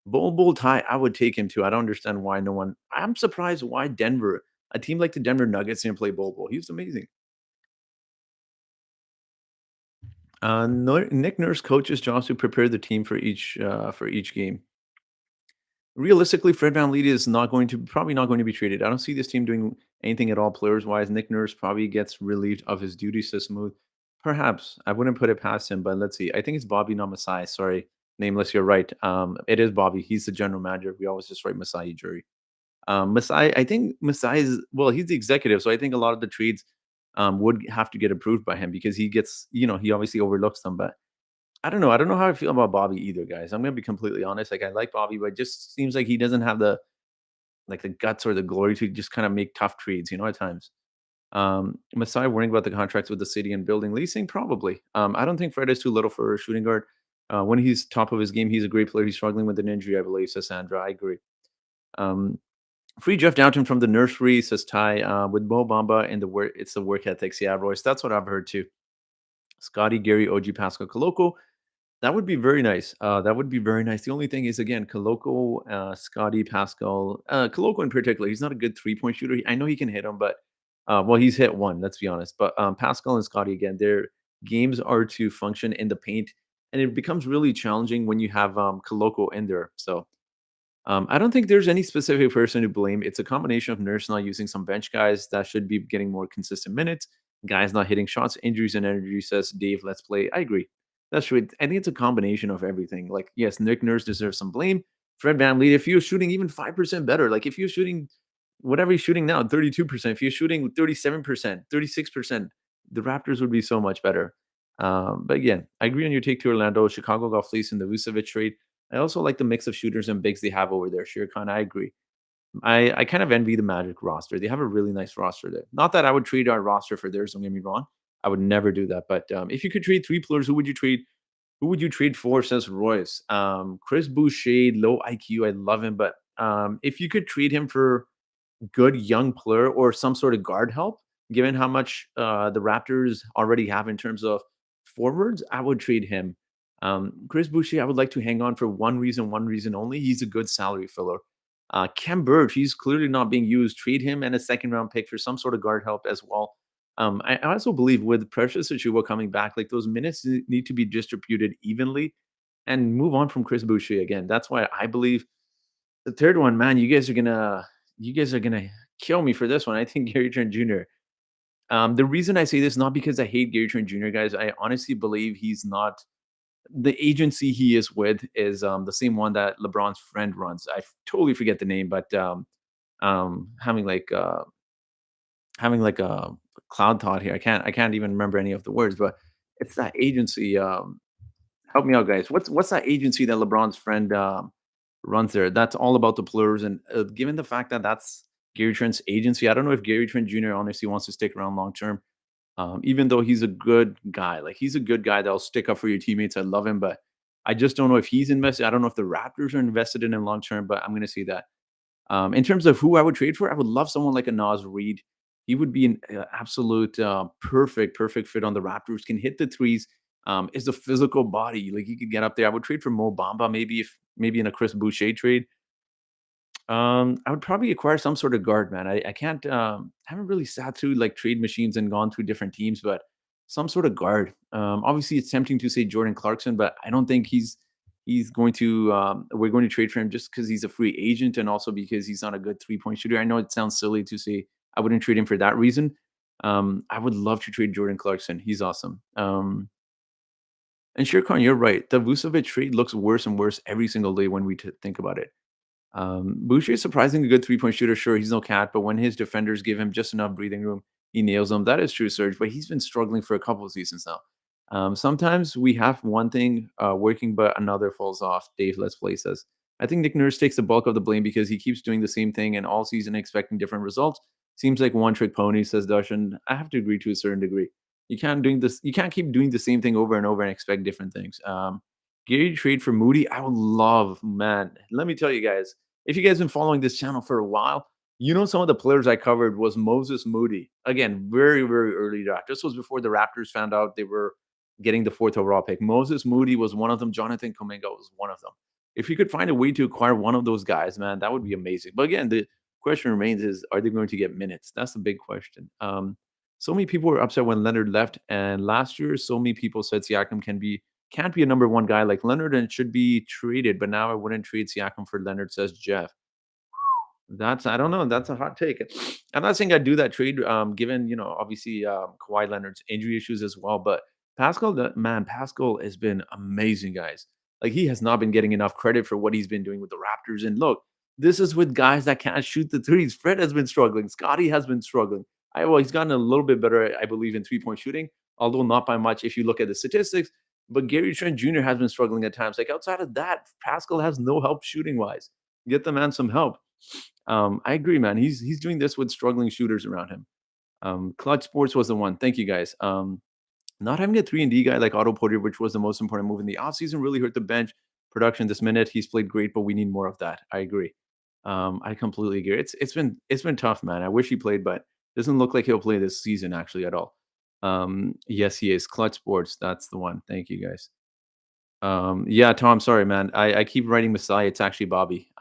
Bol Ty, I would take him too. I don't understand why no one. I'm surprised why Denver, a team like the Denver Nuggets, didn't play Bol. He was amazing. Nick Nurse coaches jobs to prepare the team for each game. Realistically, Fred VanVleet is not going to probably not going to be traded. I don't see this team doing anything at all players wise. Nick Nurse probably gets relieved of his duties to smooth. Perhaps I wouldn't put it past him, but let's see. I think it's Bobby, not Masai. Sorry, nameless. You're right. It is Bobby. He's the general manager. We always just write Masai jury. Masai, I think Masai is well. He's the executive, so I think a lot of the trades would have to get approved by him because he gets he obviously overlooks them, but I don't know. I don't know how I feel about Bobby either, guys. I'm gonna be completely honest. Like I like Bobby, but it just seems like he doesn't have the guts or the glory to just kind of make tough trades, at times. Masai worrying about the contracts with the city and building leasing, probably. I don't think Fred is too little for a shooting guard. When he's top of his game, he's a great player. He's struggling with an injury, I believe, says Sandra. I agree. Um, Free Jeff Downton from the nursery, says Ty. With Mo Bamba and the work, it's the work ethics. Yeah, Royce, that's what I've heard too. Scotty, Gary, OG, Pascal, Coloco. That would be very nice. That would be very nice. The only thing is, again, Koloko, Scotty, Pascal, Koloko in particular, he's not a good three-point shooter. I know he can hit them, but well, he's hit one. Let's be honest. But Pascal and Scotty, again, their games are to function in the paint, and it becomes really challenging when you have Koloko in there. So I don't think there's any specific person to blame. It's a combination of Nurse not using some bench guys that should be getting more consistent minutes, guys not hitting shots, injuries, and energy. Says Dave, let's play. I agree. That's true. I think it's a combination of everything. Like, yes, Nick Nurse deserves some blame. Fred VanVleet, if you're shooting even 5% better, like if you're shooting whatever he's shooting now, 32%, if you're shooting 37%, 36%, the Raptors would be so much better. But again, I agree on your take to Orlando. Chicago got fleeced in the Vucevic trade. I also like the mix of shooters and bigs they have over there. Sure, Khan, I agree. I kind of envy the Magic roster. They have a really nice roster there. Not that I would trade our roster for theirs. Don't get me wrong. I would never do that. But if you could trade three players, who would you trade? Who would you trade for? Says Royce. Chris Boucher, low IQ. I love him, but if you could trade him for good young player or some sort of guard help, given how much the Raptors already have in terms of forwards, I would trade him. Chris Boucher, I would like to hang on for one reason only. He's a good salary filler. Kem Birch, he's clearly not being used. Trade him and a second round pick for some sort of guard help as well. I also believe with Precious Achiuwa coming back, like those minutes need to be distributed evenly and move on from Chris Boucher again. That's why I believe the third one, man, you guys are gonna kill me for this one. I think Gary Trent Jr. The reason I say this not because I hate Gary Trent Jr. guys. I honestly believe he's not the agency he is with is the same one that LeBron's friend runs. I totally forget the name, but having like a cloud thought here. I can't even remember any of the words, but it's that agency. Help me out, guys. What's that agency that LeBron's friend runs there? That's all about the players. And given the fact that that's Gary Trent's agency, I don't know if Gary Trent Jr. honestly wants to stick around long term. Even though he's a good guy, like he's a good guy that'll stick up for your teammates. I love him, but I just don't know if he's invested. I don't know if the Raptors are invested in him long term, but I'm going to see that. In terms of who I would trade for, I would love someone like a Nas Reed. He would be an absolute perfect fit on the Raptors. Can hit the threes. Is a physical body. Like he could get up there. I would trade for Mo Bamba maybe if maybe in a Chris Boucher trade. I would probably acquire some sort of guard, man. I can't haven't really sat through like trade machines and gone through different teams, but some sort of guard. Obviously it's tempting to say Jordan Clarkson, but I don't think he's going to we're going to trade for him just because he's a free agent and also because he's not a good three-point shooter. I know it sounds silly to say I wouldn't trade him for that reason. I would love to trade Jordan Clarkson. He's awesome. And Shirkan, you're right. The Vucevic trade looks worse and worse every single day when we think about it. Boucher is surprisingly good three-point shooter. Sure, he's no cat, but when his defenders give him just enough breathing room, he nails them. That is true, Serge, but he's been struggling for a couple of seasons now. Sometimes we have one thing working, but another falls off. Dave Let's Play says. I think Nick Nurse takes the bulk of the blame because he keeps doing the same thing and all season expecting different results. Seems like one trick pony, says Darshan. I have to agree to a certain degree. You can't doing this. You can't keep doing the same thing over and over and expect different things. Gary trade for Moody, I would love, man. Let me tell you guys, if you guys been following this channel for a while, you know some of the players I covered was Moses Moody. Again, very, very early draft. This was before the Raptors found out they were getting the fourth overall pick. Moses Moody was one of them. Jonathan Kuminga was one of them. If you could find a way to acquire one of those guys, man, that would be amazing. But again, the question remains is, are they going to get minutes? That's the big question. So many people were upset when Leonard left, and last year, so many people said Siakam can't be a number one guy like Leonard and should be traded. But now I wouldn't trade Siakam for Leonard, says Jeff. That's I don't know. That's a hot take. I'm not saying I'd do that trade, given obviously Kawhi Leonard's injury issues as well. But Pascal, man, Pascal has been amazing, guys. Like he has not been getting enough credit for what he's been doing with the Raptors. And look, this is with guys that can't shoot the threes. Fred has been struggling. Scotty has been struggling. He's gotten a little bit better, I believe, in 3-point shooting, although not by much if you look at the statistics. But Gary Trent Jr. has been struggling at times. Like outside of that, Pascal has no help shooting wise. Get the man some help. I agree, man. He's doing this with struggling shooters around him. Clutch Sports was the one. Thank you guys. Not having a 3 and D guy like Otto Porter, which was the most important move in the offseason, really hurt the bench production this minute. He's played great, but we need more of that. I agree. I completely agree. It's been tough, man. I wish he played, but doesn't look like he'll play this season actually at all. Yes, he is. Clutch Sports. That's the one. Thank you guys. Yeah, Tom, sorry, man. I keep writing Messiah. It's actually Bobby.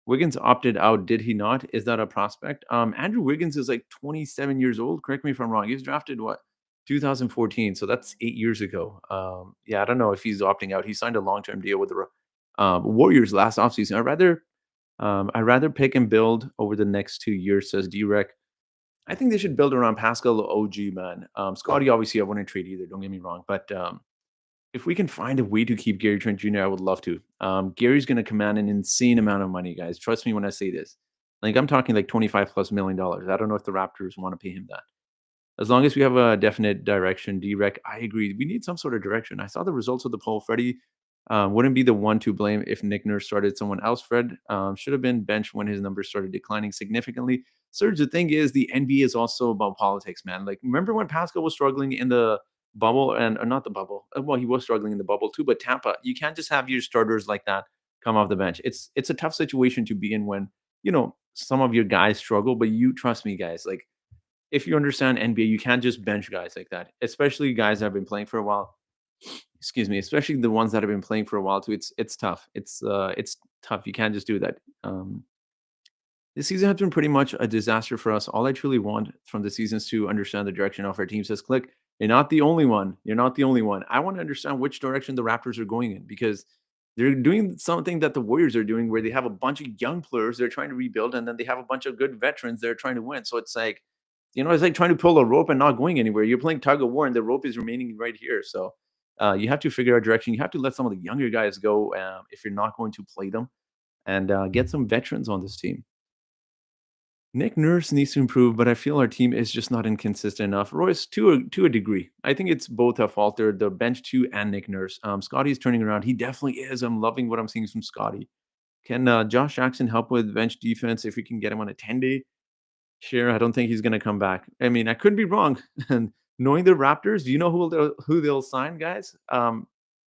Wiggins opted out, did he not? Is that a prospect? Andrew Wiggins is like 27 years old. Correct me if I'm wrong. He was drafted what? 2014. So that's 8 years ago. Yeah, I don't know if he's opting out. He signed a long-term deal with the Warriors last offseason. I'd rather pick and build over the next 2 years, says D-Rec. I think they should build around Pascal OG, man. Scotty, obviously, I wouldn't trade either. Don't get me wrong, but if we can find a way to keep Gary Trent Jr., I would love to. Gary's going to command an insane amount of money, guys. Trust me when I say this. Like I'm talking like 25 plus million dollars. I don't know if the Raptors want to pay him that. As long as we have a definite direction, D-Rec, I agree. We need some sort of direction. I saw the results of the poll. Freddie wouldn't be the one to blame if Nick Nurse started someone else. Fred should have been benched when his numbers started declining significantly. Serge, the thing is, the NBA is also about politics, man. Like, remember when Pascal was struggling in the bubble and or not the bubble? Well, he was struggling in the bubble too, but Tampa, you can't just have your starters like that come off the bench. It's a tough situation to be in when, some of your guys struggle, but you trust me, guys, like if you understand NBA, you can't just bench guys like that, especially guys that have been playing for a while. Excuse me, especially the ones that have been playing for a while too. It's tough. It's tough. You can't just do that. This season has been pretty much a disaster for us. All I truly want from the season is to understand the direction of our team. Says Click. You're not the only one. You're not the only one. I want to understand which direction the Raptors are going in because they're doing something that the Warriors are doing, where they have a bunch of young players they're trying to rebuild, and then they have a bunch of good veterans they're trying to win. So it's like, it's like trying to pull a rope and not going anywhere. You're playing tug of war, and the rope is remaining right here. So you have to figure out direction. You have to let some of the younger guys go if you're not going to play them, and get some veterans on this team. Nick Nurse needs to improve, but I feel our team is just not inconsistent enough. Royce, to a degree, I think it's both a fault there, the bench too, and Nick Nurse. Scotty's turning around. He definitely is. I'm loving what I'm seeing from Scotty. Can Josh Jackson help with bench defense if we can get him on a 10-day? Sure, I don't think he's gonna come back. I mean, I could be wrong. And knowing the Raptors, do you know who they'll sign, guys?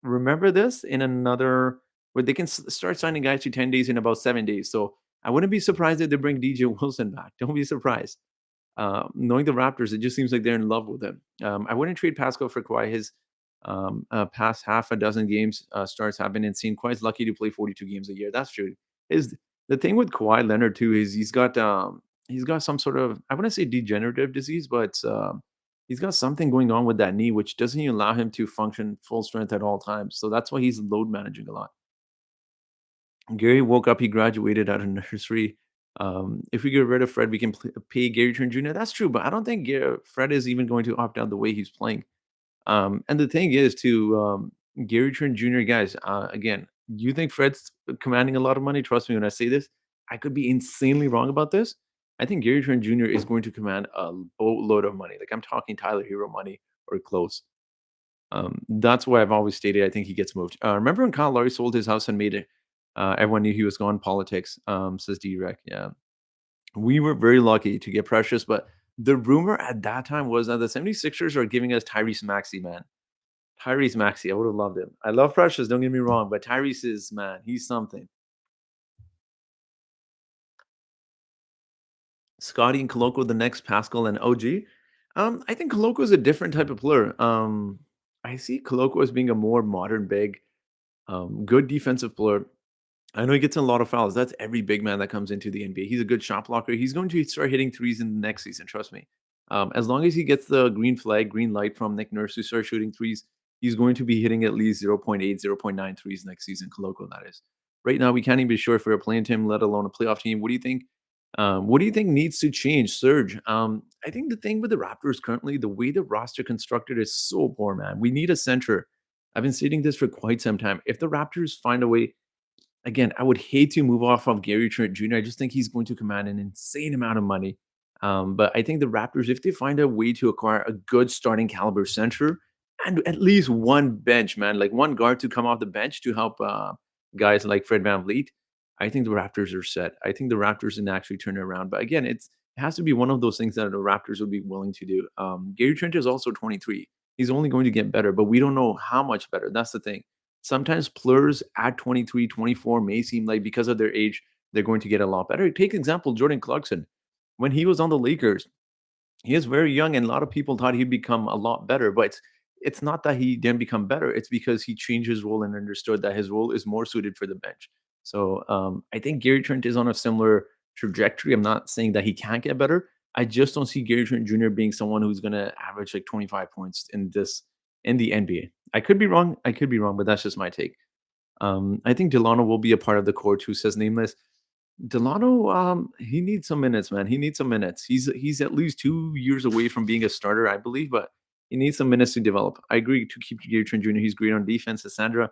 Remember this in another where they can start signing guys to 10 days in about 7 days. So I wouldn't be surprised if they bring DJ Wilson back. Don't be surprised. Knowing the Raptors, it just seems like they're in love with him. I wouldn't trade Pascal for Kawhi. His past half a dozen games starts have been insane. Kawhi's lucky to play 42 games a year. That's true. Is the thing with Kawhi Leonard too is he's got some sort of, I wouldn't say degenerative disease, but he's got something going on with that knee, which doesn't even allow him to function full strength at all times. So that's why he's load managing a lot. Gary woke up, he graduated out of nursery. If we get rid of Fred, we can pay Gary Trent Jr. That's true, but I don't think Fred is even going to opt out the way he's playing. And the thing is, to Gary Trent Jr., guys, again, you think Fred's commanding a lot of money? Trust me when I say this. I could be insanely wrong about this. I think Gary Trent Jr. is going to command a boatload of money. Like I'm talking Tyler Hero money or close. That's why I've always stated I think he gets moved. Remember when Kyle Lowry sold his house and made it? Everyone knew he was gone politics. Says D-Rec. Yeah, we were very lucky to get Precious, but the rumor at that time was that the 76ers are giving us Tyrese Maxey, man. Tyrese Maxey, I would have loved him. I love Precious, don't get me wrong, but Tyrese is, man, he's something. Scotty and Koloko, the next Pascal and OG. I think Koloko is a different type of player. I see Koloko as being a more modern big, good defensive player. I know he gets in a lot of fouls. That's every big man that comes into the NBA. He's a good shot blocker. He's going to start hitting threes in the next season. Trust me. As long as he gets the green flag, green light from Nick Nurse to start shooting threes, he's going to be hitting at least zero point 0.8, 0.9 threes next season. Koloko, that is. Right now, we can't even be sure if we're playing him, let alone a playoff team. What do you think? What do you think needs to change, Serge? I think the thing with the Raptors currently, the way the roster constructed is so poor, man. We need a center. I've been stating this for quite some time. If the Raptors find a way, again, I would hate to move off of Gary Trent Jr. I just think he's going to command an insane amount of money. But I think the Raptors, if they find a way to acquire a good starting caliber center and at least one bench, man, like one guard to come off the bench to help guys like Fred Van Vliet, I think the Raptors are set. I think the Raptors can actually turn it around. But again, it has to be one of those things that the Raptors would be willing to do. Gary Trent is also 23. He's only going to get better, but we don't know how much better. That's the thing. Sometimes players at 23, 24 may seem like because of their age, they're going to get a lot better. Take example, Jordan Clarkson. When he was on the Lakers, he is very young, and a lot of people thought he'd become a lot better, but it's not that he didn't become better. It's because he changed his role and understood that his role is more suited for the bench. So I think Gary Trent is on a similar trajectory. I'm not saying that he can't get better. I just don't see Gary Trent Jr. being someone who's going to average like 25 points in the NBA. I could be wrong. I could be wrong, but that's just my take. I think Delano will be a part of the core too, says Nameless. Delano, he needs some minutes, man. He needs some minutes. He's at least 2 years away from being a starter, I believe, but he needs some minutes to develop. I agree to keep Gary Trent Jr. He's great on defense. Sandra,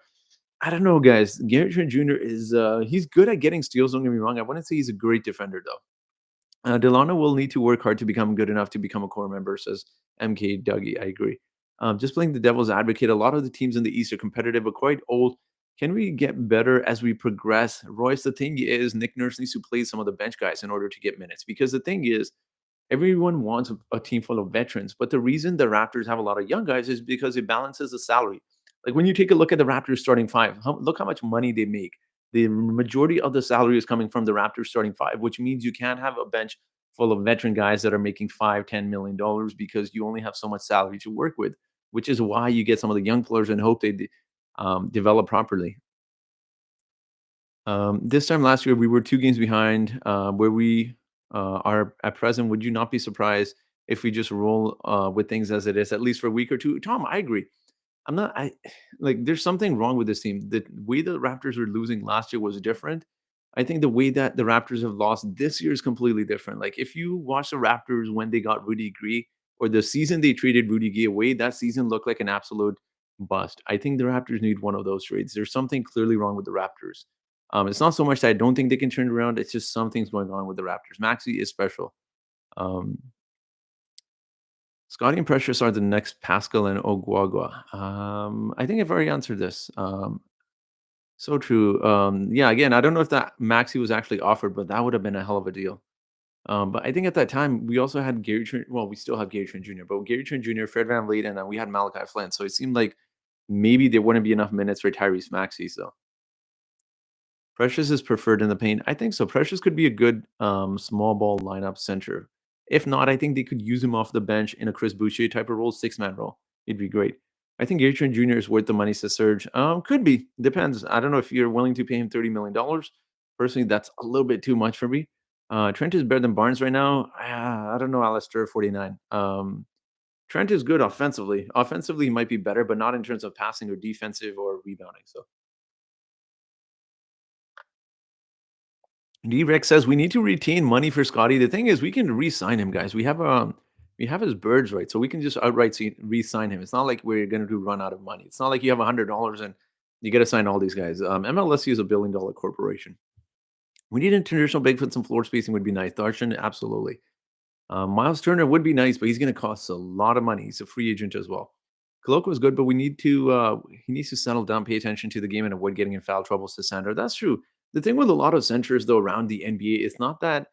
I don't know, guys. Gary Trent Jr. is he's good at getting steals. Don't get me wrong. I wouldn't say he's a great defender though. Delano will need to work hard to become good enough to become a core member, says MK Dougie. I agree. Just playing the devil's advocate, a lot of the teams in the East are competitive but quite old. Can we get better as we progress? Royce, the thing is, Nick Nurse needs to play some of the bench guys in order to get minutes because the thing is, everyone wants a team full of veterans, but the reason the Raptors have a lot of young guys is because it balances the salary. Like when you take a look at the Raptors starting five, look how much money they make. The majority of the salary is coming from the Raptors starting five, which means you can't have a bench full of veteran guys that are making five, $10 million because you only have so much salary to work with, which is why you get some of the young players and hope they develop properly. This time last year, we were 2 games behind, where we are at present. Would you not be surprised if we just roll with things as it is, at least for a week or two? Tom, I agree. I'm not. I like. There's something wrong with this team. The way the Raptors were losing last year was different. I think the way that the Raptors have lost this year is completely different. Like if you watch the Raptors when they got Rudy Gay or the season they traded Rudy Gay away, that season looked like an absolute bust. I think the Raptors need one of those trades. There's something clearly wrong with the Raptors. It's not so much that I don't think they can turn it around. It's just something's going on with the Raptors. Maxi is special. Um, Scotty and Precious are the next Pascal and Oguagua. I think I've already answered this. So true. Yeah, again, I don't know if that Maxi was actually offered, but that would have been a hell of a deal. But I think at that time we also had Gary Trent. Well, we still have Gary Trent Jr., but Gary Trent Jr., Fred Van Vliet, and then we had Malachi Flynn. So it seemed like maybe there wouldn't be enough minutes for Tyrese Maxey. So Precious is preferred in the paint. I think so. Precious could be a good small ball lineup center. If not, I think they could use him off the bench in a Chris Boucher type of role, six-man role. It'd be great. I think Adrian Jr. is worth the money, says Serge. Could be. Depends. I don't know if you're willing to pay him $30 million. Personally, that's a little bit too much for me. Trent is better than Barnes right now. I don't know, Alistair 49. Trent is good offensively. Offensively, he might be better, but not in terms of passing or defensive or rebounding. So D-Rex says we need to retain money for Scotty. The thing is, we can re-sign him, guys. We have his birds right, so we can just outright re-sign him. It's not like we're going to run out of money. It's not like you have $100 and you got to sign all these guys. MLSC is a $1 billion corporation. We need a traditional big foot, some floor spacing would be nice. Darshan, absolutely. Miles Turner would be nice, but he's going to cost a lot of money. He's a free agent as well. Koloko is good, but we need to he needs to settle down, pay attention to the game, and avoid getting in foul troubles to center. That's true. The thing with a lot of centers though around the NBA, it's not that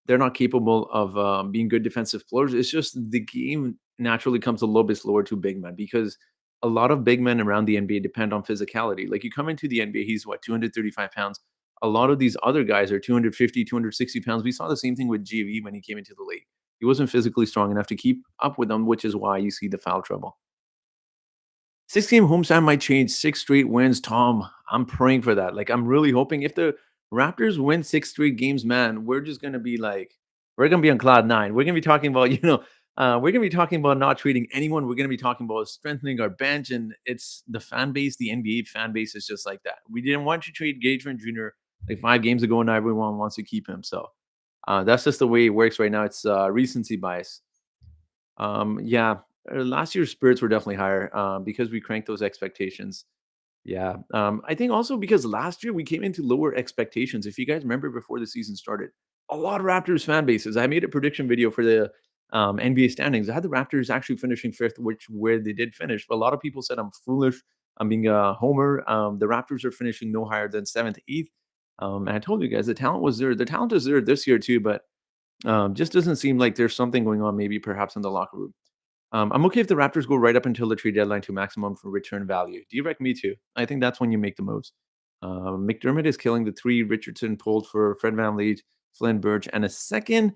they're not capable of being good defensive players. It's just the game naturally comes a little bit slower to big men because a lot of big men around the NBA depend on physicality. Like you come into the NBA, he's what 235 pounds. A lot of these other guys are 250, 260 pounds. We saw the same thing with GV when he came into the league. He wasn't physically strong enough to keep up with them, which is why you see the foul trouble. 6-game homestand might change 6 straight wins, Tom. I'm praying for that. Like, I'm really hoping if the Raptors win 6 straight games, man, we're just gonna be like we're gonna be on cloud 9. We're gonna be talking about, we're gonna be talking about not treating anyone. We're gonna be talking about strengthening our bench, and it's the fan base, the NBA fan base is just like that. We didn't want to trade Gage Jr. like 5 games ago, and everyone wants to keep him. So, that's just the way it works right now. It's, recency bias. Yeah, last year's spirits were definitely higher, because we cranked those expectations. Yeah, I think also because last year we came into lower expectations. If you guys remember before the season started, a lot of Raptors fan bases. I made a prediction video for the NBA standings. I had the Raptors actually finishing fifth, which where they did finish. But a lot of people said I'm foolish. I'm being a homer. The Raptors are finishing no higher than seventh, eighth. And I told you guys the talent was there. The talent is there this year too, but just doesn't seem like there's something going on. Maybe perhaps in the locker room. I'm okay if the Raptors go right up until the trade deadline to maximum for return value. Do you reckon me too? I think that's when you make the moves. McDermott is killing the three. Richardson pulled for Fred VanVleet, Flynn Birch, and a second.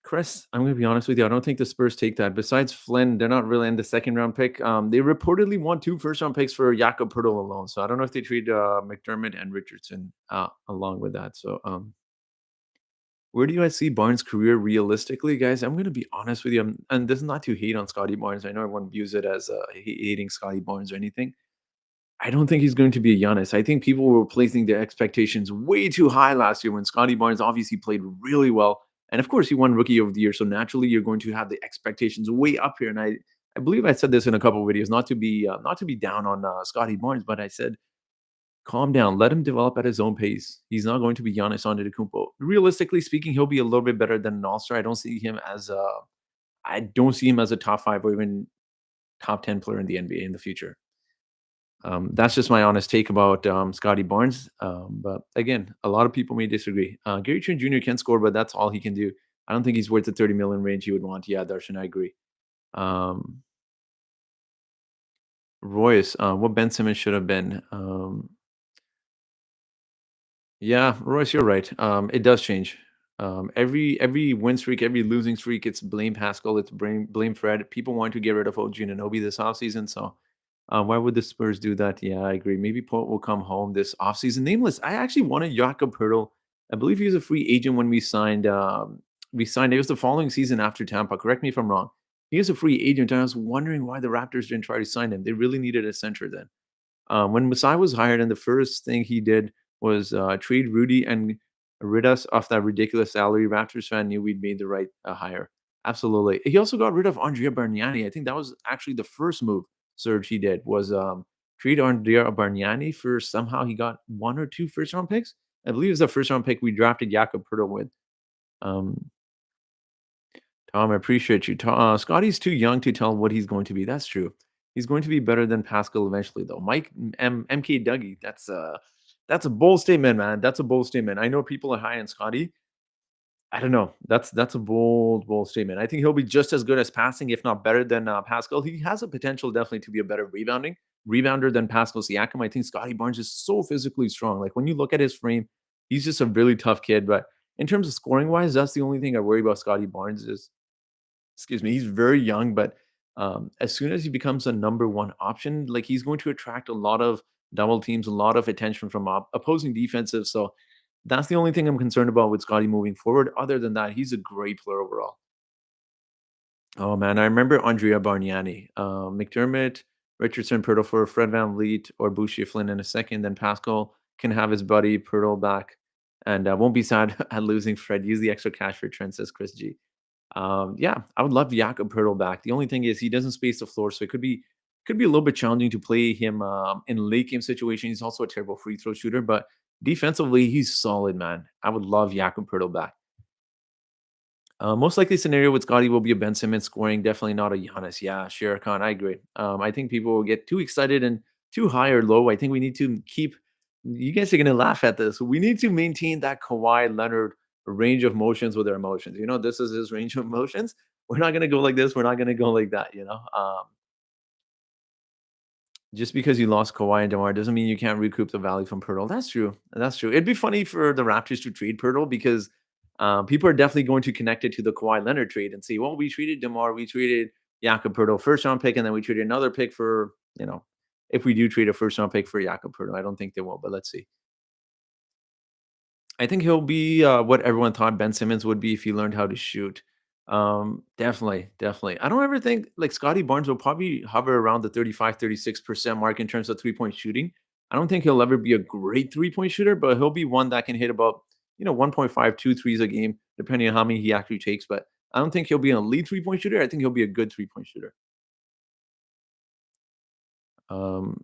Chris, I'm going to be honest with you. I don't think the Spurs take that. Besides Flynn, they're not really in the second round pick. They reportedly won 2 first round picks for Jakob Pertl alone. So I don't know if they trade McDermott and Richardson along with that. So where do you guys see Barnes' career realistically, guys? I'm gonna be honest with you, and this is not to hate on Scotty Barnes. I know everyone views it as hating Scotty Barnes or anything. I don't think he's going to be a Giannis. I think people were placing their expectations way too high last year when Scotty Barnes obviously played really well, and of course he won Rookie of the Year. So naturally, you're going to have the expectations way up here. And I believe I said this in a couple of videos, not to be down on Scotty Barnes, but I said calm down. Let him develop at his own pace. He's not going to be Giannis Antetokounmpo. Realistically speaking, he'll be a little bit better than an All-Star. I don't see him as a top 5 or even top 10 player in the NBA in the future. That's just my honest take about Scotty Barnes. But again, a lot of people may disagree. Gary Trent Jr. can score, but that's all he can do. I don't think he's worth the 30 million range you would want. Yeah, Darshan, I agree. Um, Royce, what Ben Simmons should have been. Yeah, Royce, you're right. It does change. Every win streak, every losing streak, it's blame Pascal, it's blame Fred. People want to get rid of OG Anunoby this offseason, so why would the Spurs do that? Yeah, I agree. Maybe Pope will come home this offseason. Nameless. I actually wanted Jakob Pertl. I believe he was a free agent when we signed. We signed. It was the following season after Tampa. Correct me if I'm wrong. He was a free agent, and I was wondering why the Raptors didn't try to sign him. They really needed a center then. When Masai was hired, and the first thing he did was trade Rudy and rid us of that ridiculous salary. Raptors fan knew we'd made the right hire. Absolutely. He also got rid of Andrea Bargnani. I think that was actually the first move Serge he did was trade Andrea Bargnani for somehow he got 1 or 2 first round picks. I believe it was the first round pick we drafted Jakob Pertl with. Um, Tom, I appreciate you. Scotty's too young to tell what he's going to be. That's true. He's going to be better than Pascal eventually, though. MK Dougie, that's a bold statement, man. That's a bold statement. I know people are high on Scotty. I don't know. That's a bold statement. I think he'll be just as good as passing, if not better than Pascal. He has a potential definitely to be a better rebounder than Pascal Siakam. I think Scotty Barnes is so physically strong. Like when you look at his frame, he's just a really tough kid. But in terms of scoring wise, that's the only thing I worry about Scotty Barnes is excuse me, he's very young, but as soon as he becomes a number one option, like he's going to attract a lot of double teams, a lot of attention from opposing defensive. So that's the only thing I'm concerned about with Scotty moving forward. Other than that, he's a great player overall. Oh man, I remember Andrea Bargnani, McDermott, Richardson, Pirtle for Fred Van Vliet or Boucher Flynn in a second. Then Pascal can have his buddy Pirtle back and won't be sad at losing Fred. Use the extra cash for Trent, says Chris G. Yeah, I would love Jakob Pertl back. The only thing is he doesn't space the floor, so it could be a little bit challenging to play him in late game situations. He's also a terrible free throw shooter, but Defensively, he's solid, man. I would love Jakob Poeltl back. Most likely scenario with Scotty will be a Ben Simmons scoring, definitely not a Giannis. Yeah, Shere Khan, I agree. I think people will get too excited and too high or low. I think we need to keep. You guys are gonna laugh at this. We need to maintain that Kawhi Leonard range of motions with our emotions. This is his range of motions. We're not gonna go like this. We're not gonna go like that. Just because you lost Kawhi and DeMar doesn't mean you can't recoup the value from Pirtle. That's true. That's true. It'd be funny for the Raptors to trade Pirtle because people are definitely going to connect it to the Kawhi Leonard trade and say, well, we traded DeMar, we traded Jakob Pirtle first round pick, and then we traded another pick for, if we do trade a first round pick for Jakob Pirtle. I don't think they will, but let's see. I think he'll be what everyone thought Ben Simmons would be if he learned how to shoot. Definitely, definitely. I don't ever think like Scotty Barnes will probably hover around the 35, 36% mark in terms of 3-point shooting. I don't think he'll ever be a great 3-point shooter, but he'll be one that can hit about, 1.5, 2 threes a game, depending on how many he actually takes. But I don't think he'll be an elite 3-point shooter. I think he'll be a good 3-point shooter. Um,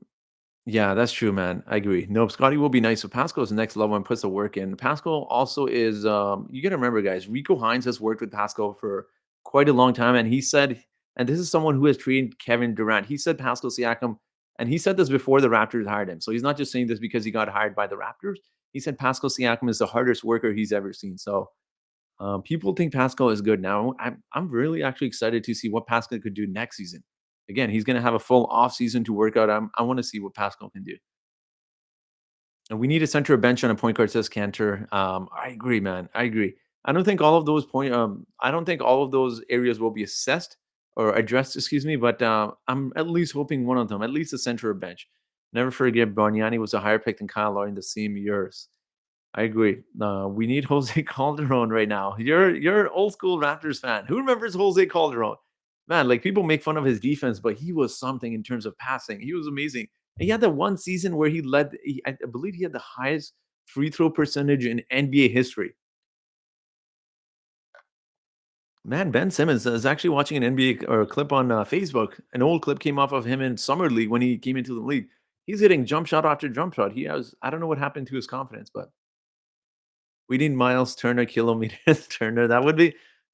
Yeah, that's true, man. I agree. Nope, Scotty will be nice. So Pascal is the next level and puts the work in. Pascal also is you gotta remember, guys, Rico Hines has worked with Pascal for quite a long time. And he said, and this is someone who has trained Kevin Durant. He said Pascal Siakam, and he said this before the Raptors hired him. So he's not just saying this because he got hired by the Raptors. He said Pascal Siakam is the hardest worker he's ever seen. So people think Pascal is good now. I'm really actually excited to see what Pascal could do next season. Again, he's going to have a full off season to work out. I want to see what Pascal can do. And we need a center bench on a point guard, says Cantor. I agree, man. I agree. I don't think all of those areas will be assessed or addressed, excuse me, but I'm at least hoping one of them, at least a center or bench. Never forget Bargnani was a higher pick than Kyle Lowry in the same years. I agree. We need Jose Calderon right now. You're an old school Raptors fan. Who remembers Jose Calderon? Man, like people make fun of his defense, but he was something in terms of passing. He was amazing. And he had that one season where I believe he had the highest free throw percentage in NBA history. Man, Ben Simmons is actually watching an NBA or a clip on Facebook. An old clip came off of him in summer league when he came into the league. He's hitting jump shot after jump shot. I don't know what happened to his confidence, but we need Miles Turner, Kilometers Turner.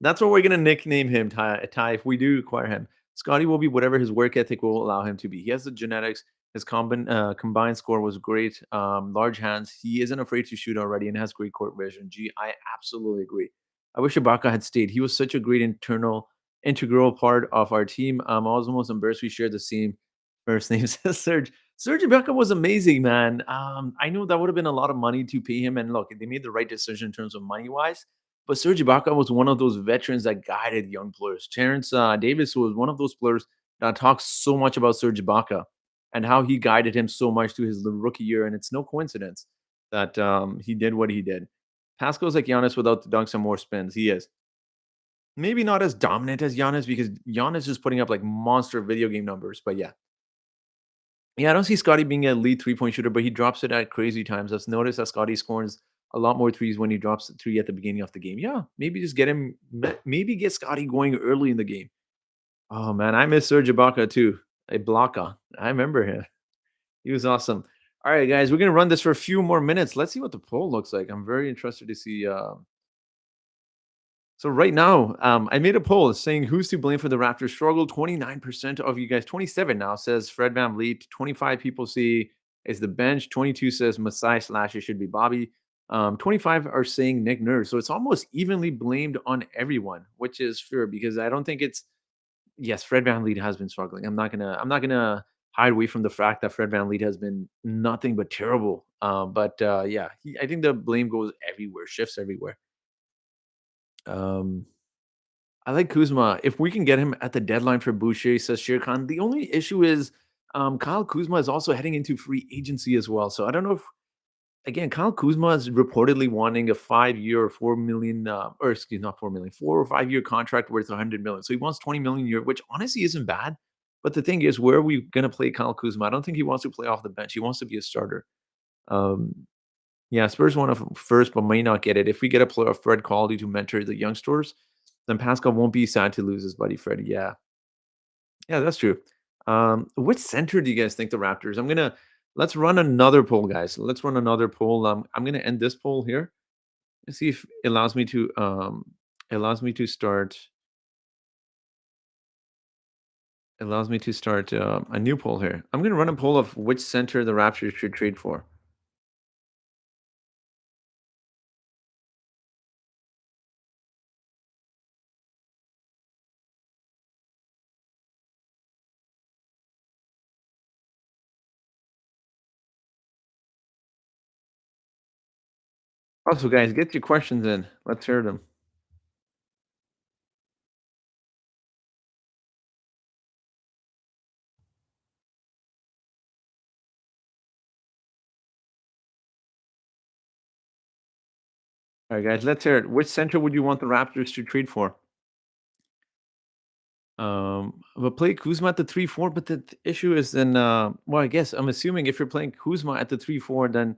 That's what we're gonna nickname him, Ty, if we do acquire him. Scotty will be whatever his work ethic will allow him to be. He has the genetics. His combined score was great. Large hands. He isn't afraid to shoot already and has great court vision. Gee, I absolutely agree. I wish Ibaka had stayed. He was such a great integral part of our team. I was almost embarrassed we shared the same first name, says Serge. Serge Ibaka was amazing, man. I know that would have been a lot of money to pay him, and look, they made the right decision in terms of money wise. But Serge Ibaka was one of those veterans that guided young players. Terrence Davis was one of those players that talks so much about Serge Ibaka and how he guided him so much through his rookie year, and it's no coincidence that he did what he did. Pascal's like Giannis without the dunks and more spins. He is. Maybe not as dominant as Giannis because Giannis is putting up like monster video game numbers, but yeah. Yeah, I don't see Scotty being a lead 3-point shooter, but he drops it at crazy times. I've noticed that Scotty scores a lot more threes when he drops the three at the beginning of the game. Yeah, maybe just maybe get Scotty going early in the game. Oh man, I miss Serge Ibaka too. Ibaka, I remember him. He was awesome. All right, guys, we're gonna run this for a few more minutes. Let's see what the poll looks like. I'm very interested to see. So right now, I made a poll saying who's to blame for the Raptors struggle. 29% of you guys, 27 now says Fred VanVleet. 25 people see is the bench. 22 says Masai slash it should be Bobby. 25 are saying Nick Nurse. So it's almost evenly blamed on everyone, which is fair because I don't think it's yes, Fred VanVleet has been struggling. I'm not gonna hide away from the fact that Fred VanVleet has been nothing but terrible. Yeah, I think the blame goes everywhere, shifts everywhere. Um, I like Kuzma. If we can get him at the deadline for Boucher, says Shere Khan. The only issue is Kyle Kuzma is also heading into free agency as well. So I don't know if again Kyle Kuzma is reportedly wanting a 5 year, 4 million, or excuse not 4 million, 4 or 5 year contract worth 100 million. So he wants 20 million a year, which honestly isn't bad. But the thing is, where are we gonna play Kyle Kuzma? I don't think he wants to play off the bench. He wants to be a starter. Um, yeah, Spurs want to first, but may not get it. If we get a player of Fred quality to mentor the youngsters, then Pascal won't be sad to lose his buddy Freddie. Yeah, yeah, that's true. What center do you guys think the Raptors? I'm gonna Let's run another poll, guys. Let's run another poll. I'm gonna end this poll here and see if it allows me to start a new poll here. I'm gonna run a poll of which center the Raptors should trade for. Also, guys, get your questions in. Let's hear them. All right, guys, let's hear it. Which center would you want the Raptors to trade for? But play Kuzma at the 3-4, but the issue is then, well, I guess I'm assuming if you're playing Kuzma at the 3-4, then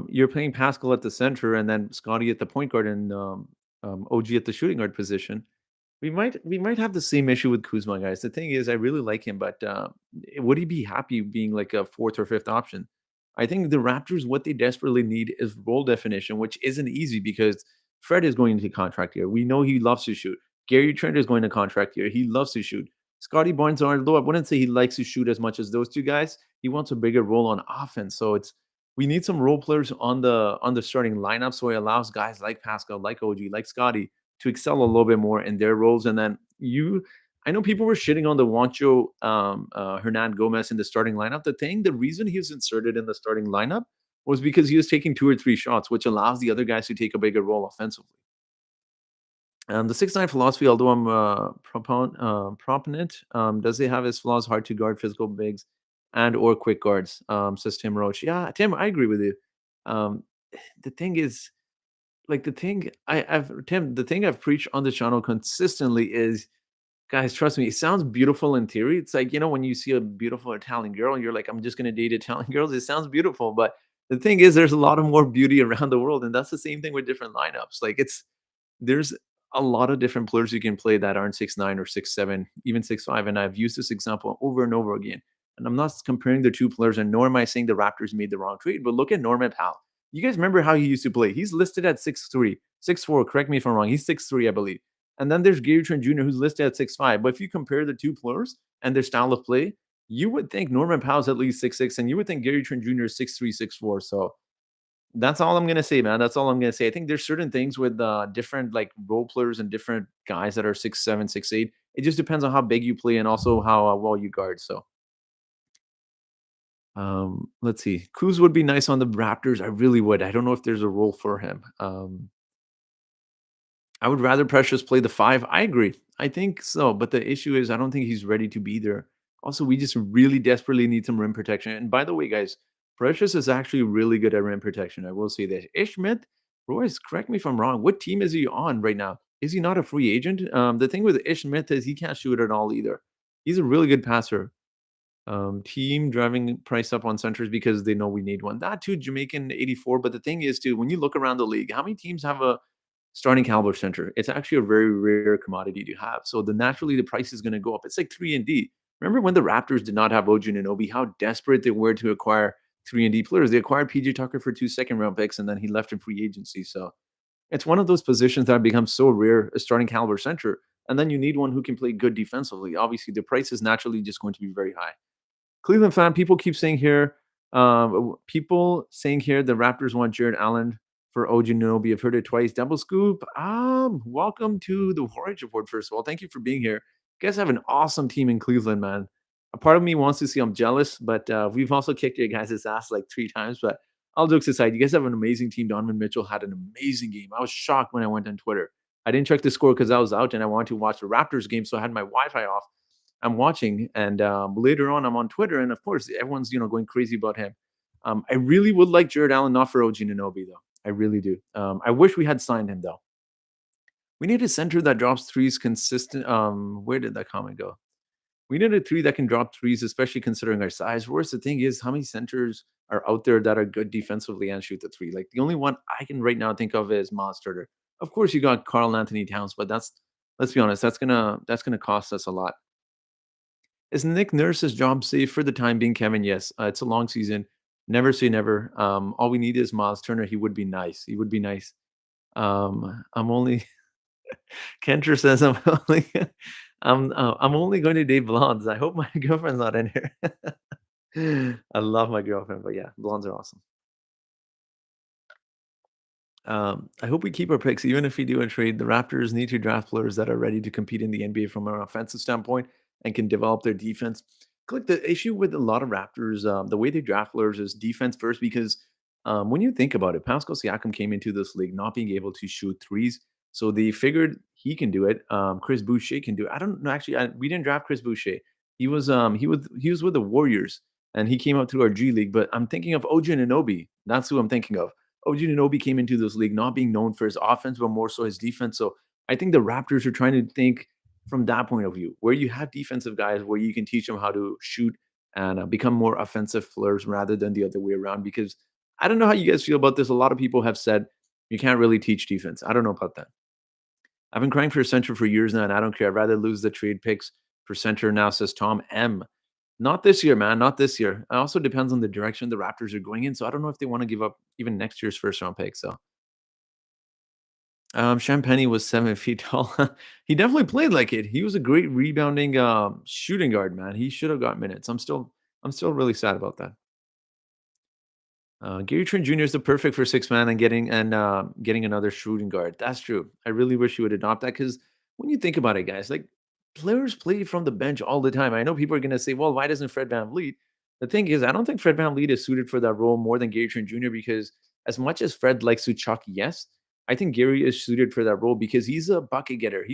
you're playing Pascal at the center and then Scotty at the point guard and OG at the shooting guard position. We might have the same issue with Kuzma, guys. The thing is, I really like him, but would he be happy being like a fourth or fifth option? I think the Raptors, what they desperately need is role definition, which isn't easy because Fred is going into contract year. We know he loves to shoot. Gary Trent is going to contract year. He loves to shoot. Scotty Barnes, although I wouldn't say he likes to shoot as much as those two guys, he wants a bigger role on offense. So it's we need some role players on the starting lineup, so it allows guys like Pascal, like OG, like Scotty to excel a little bit more in their roles. And then I know people were shitting on the Juancho Hernan Gomez in the starting lineup. The reason he was inserted in the starting lineup was because he was taking two or three shots, which allows the other guys to take a bigger role offensively. The 6'9" philosophy, although I'm proponent, does it have its flaws? Hard to guard physical bigs and or quick guards, says Tim Roach. Yeah, Tim, I agree with you. Um, the thing is, like the thing I've Tim, the thing I've preached on the channel consistently is, guys, trust me, it sounds beautiful in theory. It's like, when you see a beautiful Italian girl and you're like, I'm just gonna date Italian girls. It sounds beautiful, but the thing is, there's a lot of more beauty around the world, and that's the same thing with different lineups. Like there's a lot of different players you can play that aren't 6'9" or 6'7", even 6'5", and I've used this example over and over again. And I'm not comparing the two players, and nor am I saying the Raptors made the wrong trade, but look at Norman Powell. You guys remember how he used to play? He's listed at 6'3", 6'4", correct me if I'm wrong. He's 6'3", I believe. And then there's Gary Trent Jr., who's listed at 6'5". But if you compare the two players and their style of play, you would think Norman Powell's at least 6'6", and you would think Gary Trent Jr. is 6'3", 6'4". So that's all I'm gonna say, man. That's all I'm gonna say. I think there's certain things with different like role players and different guys that are 6'7", 6'8". It just depends on how big you play and also how well you guard. So let's see. Kuz would be nice on the Raptors. I really would. I don't know if there's a role for him. I would rather Precious play the 5. I agree. I think so, but the issue is I don't think he's ready to be there. Also, we just really desperately need some rim protection. And by the way, guys, Precious is actually really good at rim protection. I will say that. Ish Smith, Royce, correct me if I'm wrong. What team is he on right now? Is he not a free agent? The thing with Ish Smith is he can't shoot at all either. He's a really good passer. Team driving price up on centers because they know we need one. That too, Jamaican 84. But the thing is, too, when you look around the league, how many teams have a starting caliber center? It's actually a very rare commodity to have. So naturally the price is going to go up. It's like 3 and D. Remember when the Raptors did not have OG Anunoby, how desperate they were to acquire 3 and D players? They acquired PJ Tucker for 2 second-round picks, and then he left in free agency. So it's one of those positions that becomes so rare, a starting caliber center. And then you need one who can play good defensively. Obviously, the price is naturally just going to be very high. Cleveland fan, people keep saying here, people saying here the Raptors want Jared Allen for OG Anunoby. I've heard it twice. Double scoop. Welcome to the Warriors Report. First of all, thank you for being here. You guys have an awesome team in Cleveland, man. A part of me wants to see I'm jealous, but we've also kicked your guys' ass like 3 times. But all jokes aside, you guys have an amazing team. Donovan Mitchell had an amazing game. I was shocked when I went on Twitter. I didn't check the score because I was out and I wanted to watch the Raptors game, so I had my Wi-Fi off. I'm watching, and later on, I'm on Twitter, and of course, everyone's going crazy about him. I really would like Jared Allen, not for OG Anunoby though. I really do. I wish we had signed him though. We need a center that drops threes consistent. Where did that comment go? We need a three that can drop threes, especially considering our size. Worse, the thing is, how many centers are out there that are good defensively and shoot the three? Like the only one I can right now think of is Miles Turner. Of course, you got Carl Anthony Towns, but let's be honest, that's gonna cost us a lot. Is Nick Nurse's job safe for the time being, Kevin? Yes. It's a long season. Never say never. All we need is Miles Turner. He would be nice. He would be nice. I'm only Kentra says I'm only going to date blondes. I hope my girlfriend's not in here. I love my girlfriend, but yeah, blondes are awesome. I hope we keep our picks, even if we do a trade. The Raptors need to draft players that are ready to compete in the NBA from an offensive standpoint and can develop their defense. Click the issue with a lot of Raptors, the way they draft players is defense first because when you think about it, Pascal Siakam came into this league not being able to shoot threes, so they figured he can do it. Chris Boucher can do it. I don't know. Actually, we didn't draft Chris Boucher. He was with the Warriors and he came up through our G League. But I'm thinking of OG Anunoby. That's who I'm thinking of. OG Anunoby came into this league not being known for his offense, but more so his defense. So I think the Raptors are trying to think from that point of view, where you have defensive guys where you can teach them how to shoot and become more offensive players rather than the other way around. Because I don't know how you guys feel about this. A lot of people have said you can't really teach defense. I don't know about that. I've been crying for a center for years now, and I don't care. I'd rather lose the trade picks for center now, says Tom M. Not this year, man. Not this year. It also depends on the direction the Raptors are going in. So I don't know if they want to give up even next year's first round pick. So Champagny was 7 feet tall. He definitely played like it. He was a great rebounding shooting guard, man. He should have got minutes. I'm still really sad about that. Gary Trent Jr. is the perfect for six man and getting another shooting guard. That's true. I really wish you would adopt that because when you think about it, guys, like players play from the bench all the time. I know people are going to say, "Well, why doesn't Fred VanVleet?" The thing is, I don't think Fred VanVleet is suited for that role more than Gary Trent Jr. because as much as Fred likes to chuck, yes, I think Gary is suited for that role because he's a bucket getter.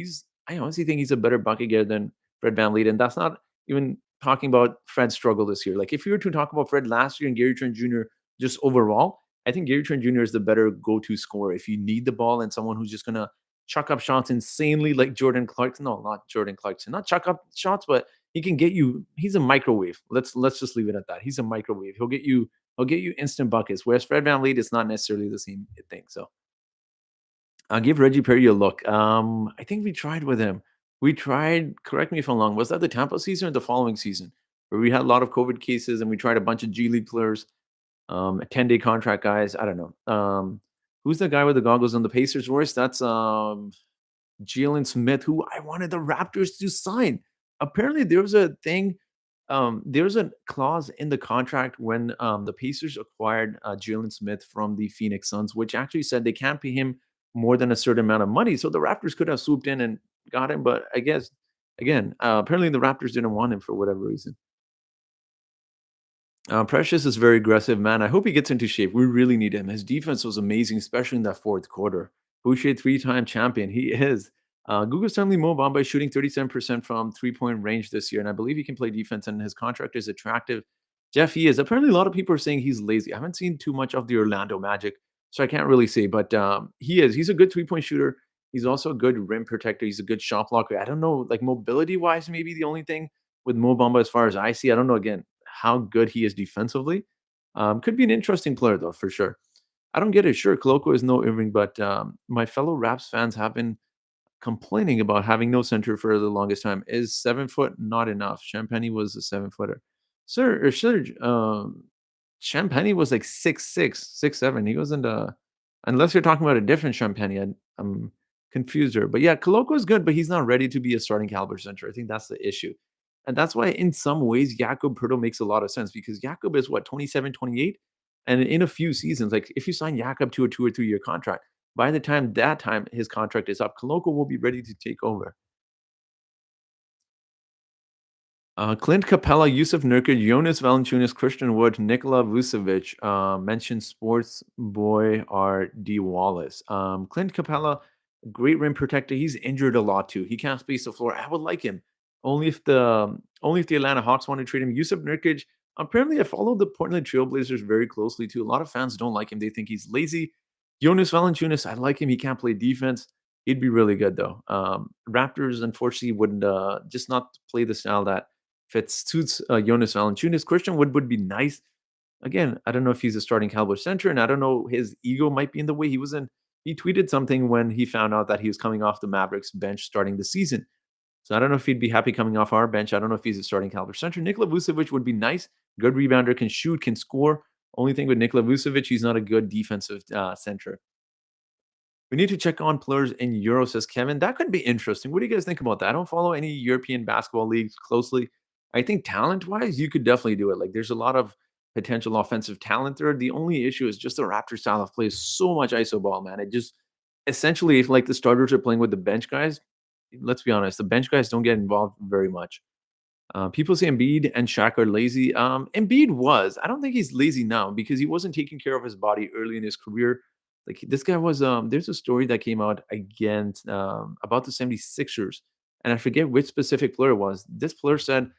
I honestly think he's a better bucket getter than Fred VanVleet, and that's not even talking about Fred's struggle this year. Like if you were to talk about Fred last year and Gary Trent Jr. just overall, I think Gary Trent Jr. is the better go-to scorer. If you need the ball and someone who's just gonna chuck up shots insanely like Jordan Clarkson. No, not Jordan Clarkson. Not chuck up shots, but he can get you. He's a microwave. Let's just leave it at that. He's a microwave. He'll get you instant buckets. Whereas Fred VanVleet is not necessarily the same thing. So I'll give Reggie Perry a look. I think we tried with him. We tried, correct me if I'm wrong, was that the Tampa season or the following season? Where we had a lot of COVID cases and we tried a bunch of G League players, 10-day contract guys. I don't know. Who's the guy with the goggles on the Pacers? Royce? That's Jalen Smith, who I wanted the Raptors to sign. Apparently, there was a thing. There's a clause in the contract when the Pacers acquired Jalen Smith from the Phoenix Suns, which actually said they can't pay him more than a certain amount of money. So the Raptors could have swooped in and got him, but I guess again, apparently the Raptors didn't want him for whatever reason. Precious is very aggressive, man. I hope he gets into shape. We really need him. His defense was amazing, especially in that fourth quarter. Boucher, three-time champion. He is. Google's telling me Mo Bamba is shooting 37% from three-point range this year, and I believe he can play defense, and his contract is attractive. Jeff, he is. Apparently, a lot of people are saying he's lazy. I haven't seen too much of the Orlando Magic, so I can't really say, but he is. He's a good three-point shooter. He's also a good rim protector. He's a good shot blocker. I don't know, like mobility-wise, maybe the only thing with Mo Bamba as far as I see. I don't know, again, how good he is defensively. Could be an interesting player, though, for sure. I don't get it. Sure, Koloko is no Irving, but my fellow Raps fans have been complaining about having no center for the longest time. Is 7 foot not enough? Champagne was a 7 footer. Sir, or Serge, Champagne was like 6'6", 6'7". He wasn't unless you're talking about a different Champagne. I'm confused here. But yeah, Koloko is good, but he's not ready to be a starting caliber center. I think that's the issue. And that's why in some ways Jakob Pertl makes a lot of sense because Jakob is what, 27, 28, and in a few seasons, like if you sign Jakob to a 2 or 3 year contract, by the time his contract is up, Koloko will be ready to take over. Clint Capella, Yusuf Nurkic, Jonas Valanciunas, Christian Wood, Nikola Vucevic, mentioned sports boy R.D. Wallace. Clint Capella, great rim protector. He's injured a lot too. He can't space the floor. I would like him. Only if the Atlanta Hawks want to trade him. Yusuf Nurkic, apparently I follow the Portland Trailblazers very closely too. A lot of fans don't like him. They think he's lazy. Jonas Valanciunas, I like him. He can't play defense. He'd be really good though. Raptors unfortunately wouldn't just not play the style that fits suits Jonas Valanciunas. Christian Wood would be nice. Again, I don't know if he's a starting caliber center, and I don't know his ego might be in the way. He tweeted something when he found out that he was coming off the Mavericks bench starting the season. So I don't know if he'd be happy coming off our bench. I don't know if he's a starting caliber center. Nikola Vucevic would be nice. Good rebounder, can shoot, can score. Only thing with Nikola Vucevic, he's not a good defensive center. We need to check on players in Euro, says Kevin. That could be interesting. What do you guys think about that? I don't follow any European basketball leagues closely. I think talent wise, you could definitely do it. Like there's a lot of potential offensive talent there. The only issue is just the Raptor style of play is so much ISO ball, man. It just essentially, if like the starters are playing with the bench guys, let's be honest, the bench guys don't get involved very much. People say Embiid and Shaq are lazy. Embiid was. I don't think he's lazy now because he wasn't taking care of his body early in his career. Like this guy was. There's a story that came out against about the 76ers, and I forget which specific player it was. This player said,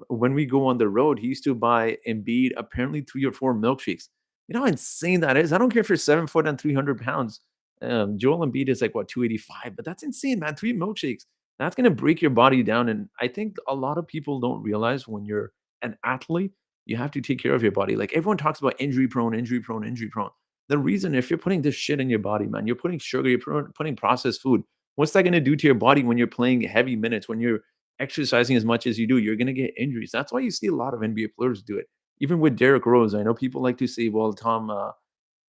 when we go on the road, he used to buy Embiid apparently 3 or 4 milkshakes. You know how insane that is. I don't care if you're 7 foot and 300 pounds. Joel Embiid is like what 285, but that's insane, man. 3 milkshakes that's gonna break your body down, and I think a lot of people don't realize when you're an athlete, you have to take care of your body. Like, everyone talks about injury prone, injury prone, injury prone. The reason if you're putting this shit in your body, man, you're putting sugar, putting processed food. What's that gonna do to your body when you're playing heavy minutes, when you're exercising as much as you do? You're gonna get injuries. That's why you see a lot of NBA players do it. Even with Derrick Rose, I know people like to say, "Well, Tom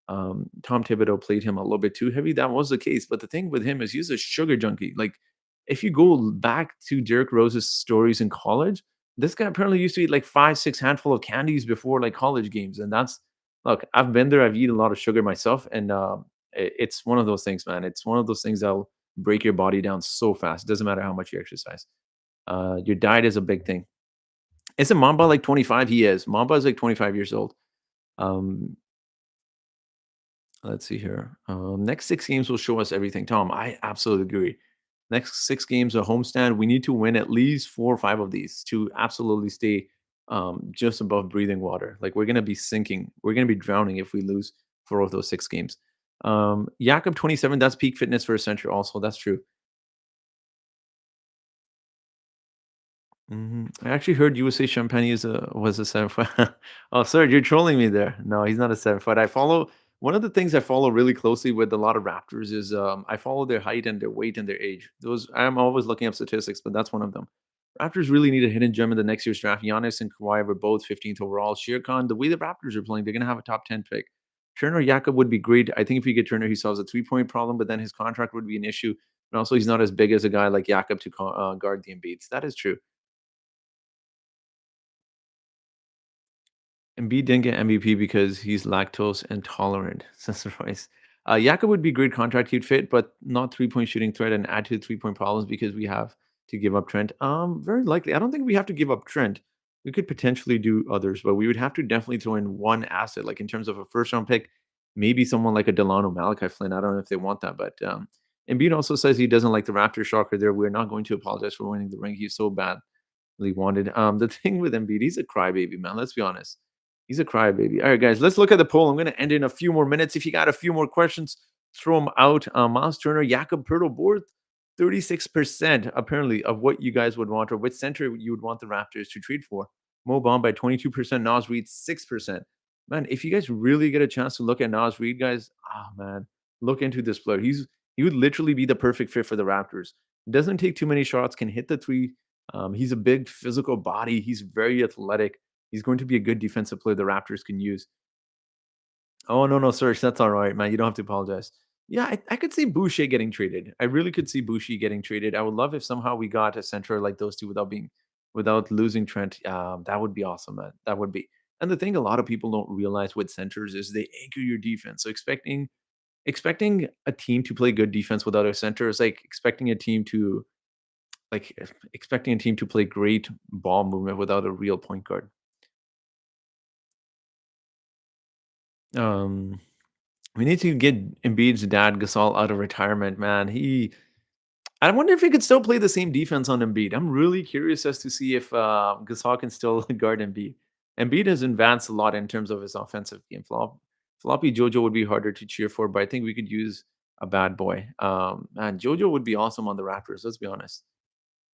Thibodeau played him a little bit too heavy. That was the case. But the thing with him is he's a sugar junkie. Like, if you go back to Derrick Rose's stories in college, this guy apparently used to eat like 5, 6 handful of candies before like college games. And that's look, I've been there. I've eaten a lot of sugar myself, and it's one of those things, man. It's one of those things that'll break your body down so fast. It doesn't matter how much you exercise. Your diet is a big thing. Isn't Mamba like 25? He is. Mamba is like 25 years old. Um, Let's see here. Next 6 games will show us everything. Tom, I absolutely agree. Next 6 games, a homestand. We need to win at least 4 or 5 of these to absolutely stay just above breathing water. Like we're gonna be sinking. We're gonna be drowning if we lose 4 of those 6 games. Jakob 27. That's peak fitness for a center. Also, that's true. I actually heard you would say Champagne is a was a 7 foot. Oh, sir, you're trolling me there. No, he's not a 7 foot. I follow one of the things I follow really closely with a lot of Raptors is I follow their height and their weight and their age. Those I'm always looking up statistics, but that's one of them. Raptors really need a hidden gem in the next year's draft. Giannis and Kawhi were both 15th overall. Shere Khan, the way the Raptors are playing, they're gonna have a top 10 pick. Turner Jakob would be great. I think if we get Turner, he solves a 3 point problem, but then his contract would be an issue. And also, he's not as big as a guy like Jakob to guard the Embiids. That is true. Embiid didn't get MVP because he's lactose intolerant, says Royce. Yaka would be great contract he'd fit, but not 3 point shooting threat and add to the 3 point problems because we have to give up Trent. Very likely. I don't think we have to give up Trent. We could potentially do others, but we would have to definitely throw in one asset, like in terms of a first round pick, maybe someone like a Delano Malachi Flynn. I don't know if they want that, but Embiid also says he doesn't like the Raptors shocker there. We're not going to apologize for winning the ring. He's so bad wanted. The thing with Embiid, he's a crybaby, man. Let's be honest. He's a crybaby. All right, guys, let's look at the poll. I'm going to end in a few more minutes. If you got a few more questions, throw them out. Miles Turner, Jakob Pertl, board 36% apparently of what you guys would want or which center you would want the Raptors to trade for. Mo Bamba 22%, Nas Reed 6%. Man, if you guys really get a chance to look at Nas Reed, guys, man, look into this player. He would literally be the perfect fit for the Raptors. Doesn't take too many shots, can hit the three, he's a big physical body. He's very athletic. He's going to be a good defensive player the Raptors can use. Oh, no, no, Serge, that's all right, man. You don't have to apologize. Yeah, I could see Boucher getting traded. I really could see Boucher getting traded. I would love if somehow we got a center like those two without losing Trent. That would be awesome, man. That would be. And the thing a lot of people don't realize with centers is they anchor your defense. So expecting a team to play good defense without a center is like expecting a team to play great ball movement without a real point guard. Um, we need to get Embiid's dad Gasol out of retirement, man. I wonder if he could still play the same defense on Embiid. I'm really curious as to see if Gasol can still guard Embiid. Embiid has advanced a lot in terms of his offensive game. Floppy Jojo would be harder to cheer for, but I think we could use a bad boy. Man, Jojo would be awesome on the Raptors. Let's be honest.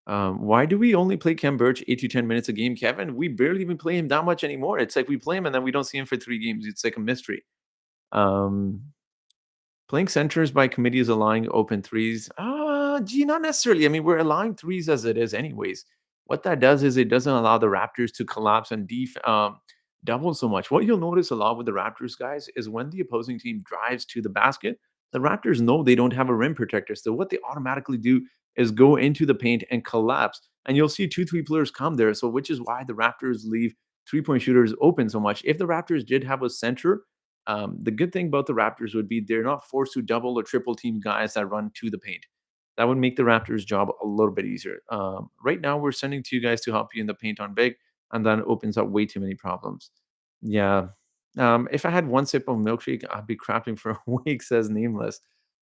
Why do we only play Kem Birch 8 to 10 minutes a game, Kevin? We barely even play him that much anymore. It's like we play him and then we don't see him for 3 games. It's like a mystery. Um, Playing centers by committee is allowing open threes. Gee, not necessarily. I mean, we're allowing threes as it is, anyways. What that does is it doesn't allow the Raptors to collapse and double so much. What you'll notice a lot with the Raptors guys is when the opposing team drives to the basket, the Raptors know they don't have a rim protector. So what they automatically do is go into the paint and collapse. And you'll see two, three players come there. So which is why the Raptors leave three-point shooters open so much. If the Raptors did have a center, the good thing about the Raptors would be they're not forced to double or triple team guys that run to the paint. That would make the Raptors' job a little bit easier. Right now, we're sending two guys to help you in the paint on big, and that opens up way too many problems. Yeah. If I had one sip of milkshake, I'd be crapping for a week, says Nameless.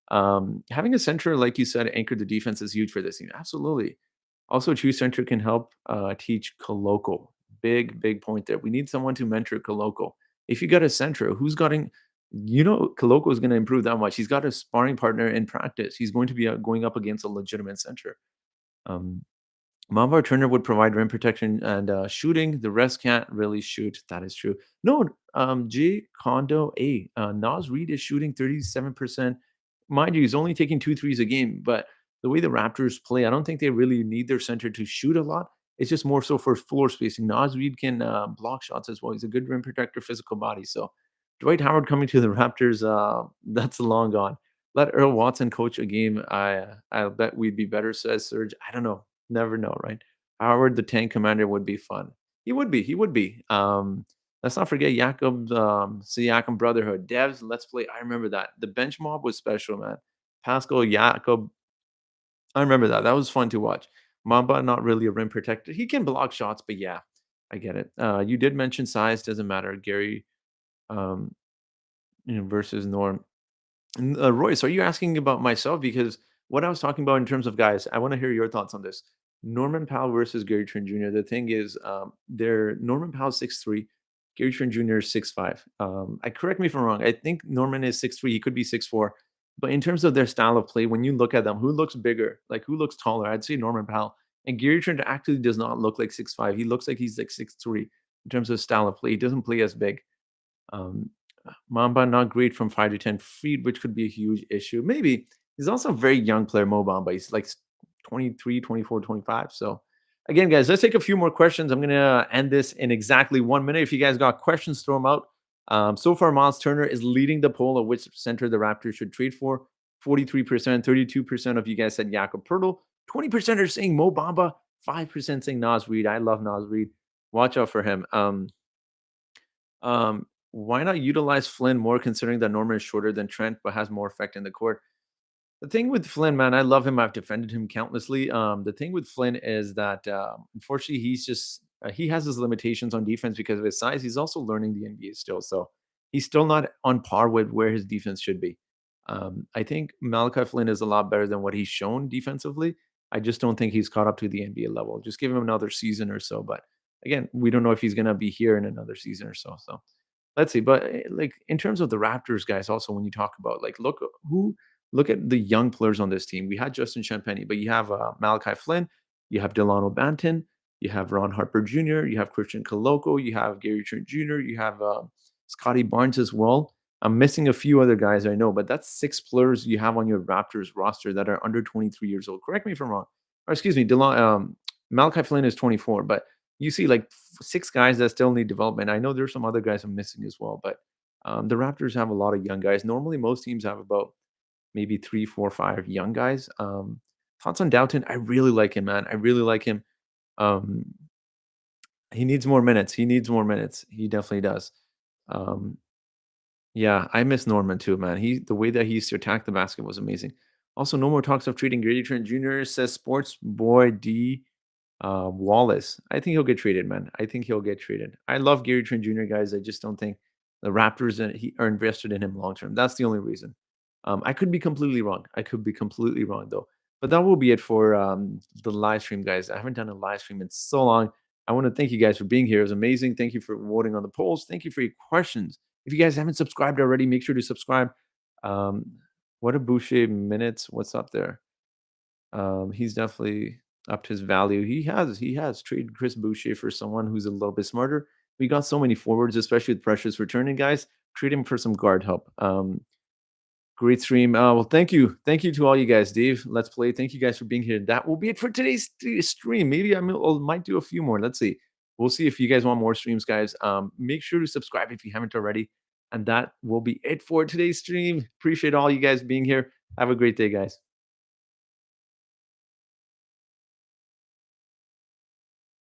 Having a center, like you said, anchor the defense is huge for this team. Absolutely. Also, True Center can help teach Koloko. Big point there. We need someone to mentor Koloko. If you got a center who's gotten, Koloko is going to improve that much. He's got a sparring partner in practice. He's going to be going up against a legitimate center. Um, Mamba Turner would provide rim protection and shooting. The rest can't really shoot. That is true. No, G Kondo A. Nas Reed is shooting 37%. Mind you, he's only taking two threes a game, but the way the Raptors play, I don't think they really need their center to shoot a lot. It's just more so for floor spacing. Nas Reed can block shots as well. He's a good rim protector, physical body. So Dwight Howard coming to the Raptors, that's long gone. Let Earl Watson coach a game. I bet we'd be better, says Serge. I don't know. Never know, right? Howard, the tank commander, would be fun. He would be. Let's not forget Jakob's Siakam Brotherhood. Devs, let's play. I remember that. The bench mob was special, man. Pascal, Jakob, I remember that. That was fun to watch. Mamba, not really a rim protector. He can block shots, but yeah, I get it. You did mention size, doesn't matter. Gary um, versus Norm. Royce, are you asking about myself? Because what I was talking about in terms of guys, I want to hear your thoughts on this. Norman Powell versus Gary Trent Jr. The thing is, they're Norman Powell 6'3", Gary Trent Jr. is 6'5". I correct me if I'm wrong. I think Norman is 6'3". He could be 6'4". But in terms of their style of play, when you look at them, who looks bigger? Like who looks taller? I'd say Norman Powell. And Gary Trent actually does not look like 6'5". He looks like he's like 6'3" in terms of style of play. He doesn't play as big. Um, Mamba not great from 5 to 10 feet, which could be a huge issue. Maybe. He's also a very young player, Mo Bamba. He's like 23, 24, 25. So again, guys, let's take a few more questions. I'm going to end this in exactly 1 minute. If you guys got questions, throw them out. So far, Miles Turner is leading the poll of which center the Raptors should trade for. 43%, 32% of you guys said Jakob Pertl. 20% are saying Mo Bamba. 5% saying Nas Reed. I love Nas Reed. Watch out for him. Why not utilize Flynn more considering that Norman is shorter than Trent but has more effect in the court? The thing with Flynn, man, I love him. I've defended him countlessly. The thing with Flynn is that unfortunately he's just he has his limitations on defense because of his size. He's also learning the NBA still, so he's still not on par with where his defense should be. I think Malachi Flynn is a lot better than what he's shown defensively. I just don't think he's caught up to the NBA level. Just give him another season or so. But again, we don't know if he's going to be here in another season or so. So let's see. But like in terms of the Raptors guys, also when you talk about like look at the young players on this team. We had Justin Champagny, but you have Malachi Flynn, you have Delano Banton, you have Ron Harper Jr., you have Christian Koloko, you have Gary Trent Jr., you have Scotty Barnes as well. I'm missing a few other guys I know, but that's six players you have on your Raptors roster that are under 23 years old. Correct me if I'm wrong. Or excuse me, Malachi Flynn is 24, but you see like six guys that still need development. I know there's some other guys I'm missing as well, but the Raptors have a lot of young guys. Normally, most teams have about maybe 3, 4, 5 young guys. Thoughts on Doughton? I really like him, man. I really like him. Um, he needs more minutes. He needs more minutes. He definitely does. Um, yeah, I miss Norman too, man. The way that he used to attack the basket was amazing. Also, no more talks of trading Grady Trent Jr. says Sports Boy D. Wallace. I think he'll get traded, man. I think he'll get traded. I love Gary Trent Jr. guys. I just don't think the Raptors are invested in him long term. That's the only reason. I could be completely wrong. I could be completely wrong though. But that will be it for the live stream, guys. I haven't done a live stream in so long. I want to thank you guys for being here. It was amazing. Thank you for voting on the polls. Thank you for your questions. If you guys haven't subscribed already, make sure to subscribe. Um, what a Boucher minutes. What's up there? He's definitely upped his value. He has traded Chris Boucher for someone who's a little bit smarter. We got so many forwards, especially with Precious returning guys. Trade him for some guard help. Great stream. Well, thank you. Thank you to all you guys. Dave, Let's Play. Thank you guys for being here. That will be it for today's stream. Maybe might do a few more. Let's see. We'll see if you guys want more streams, guys. Make sure to subscribe if you haven't already. And that will be it for today's stream. Appreciate all you guys being here. Have a great day, guys.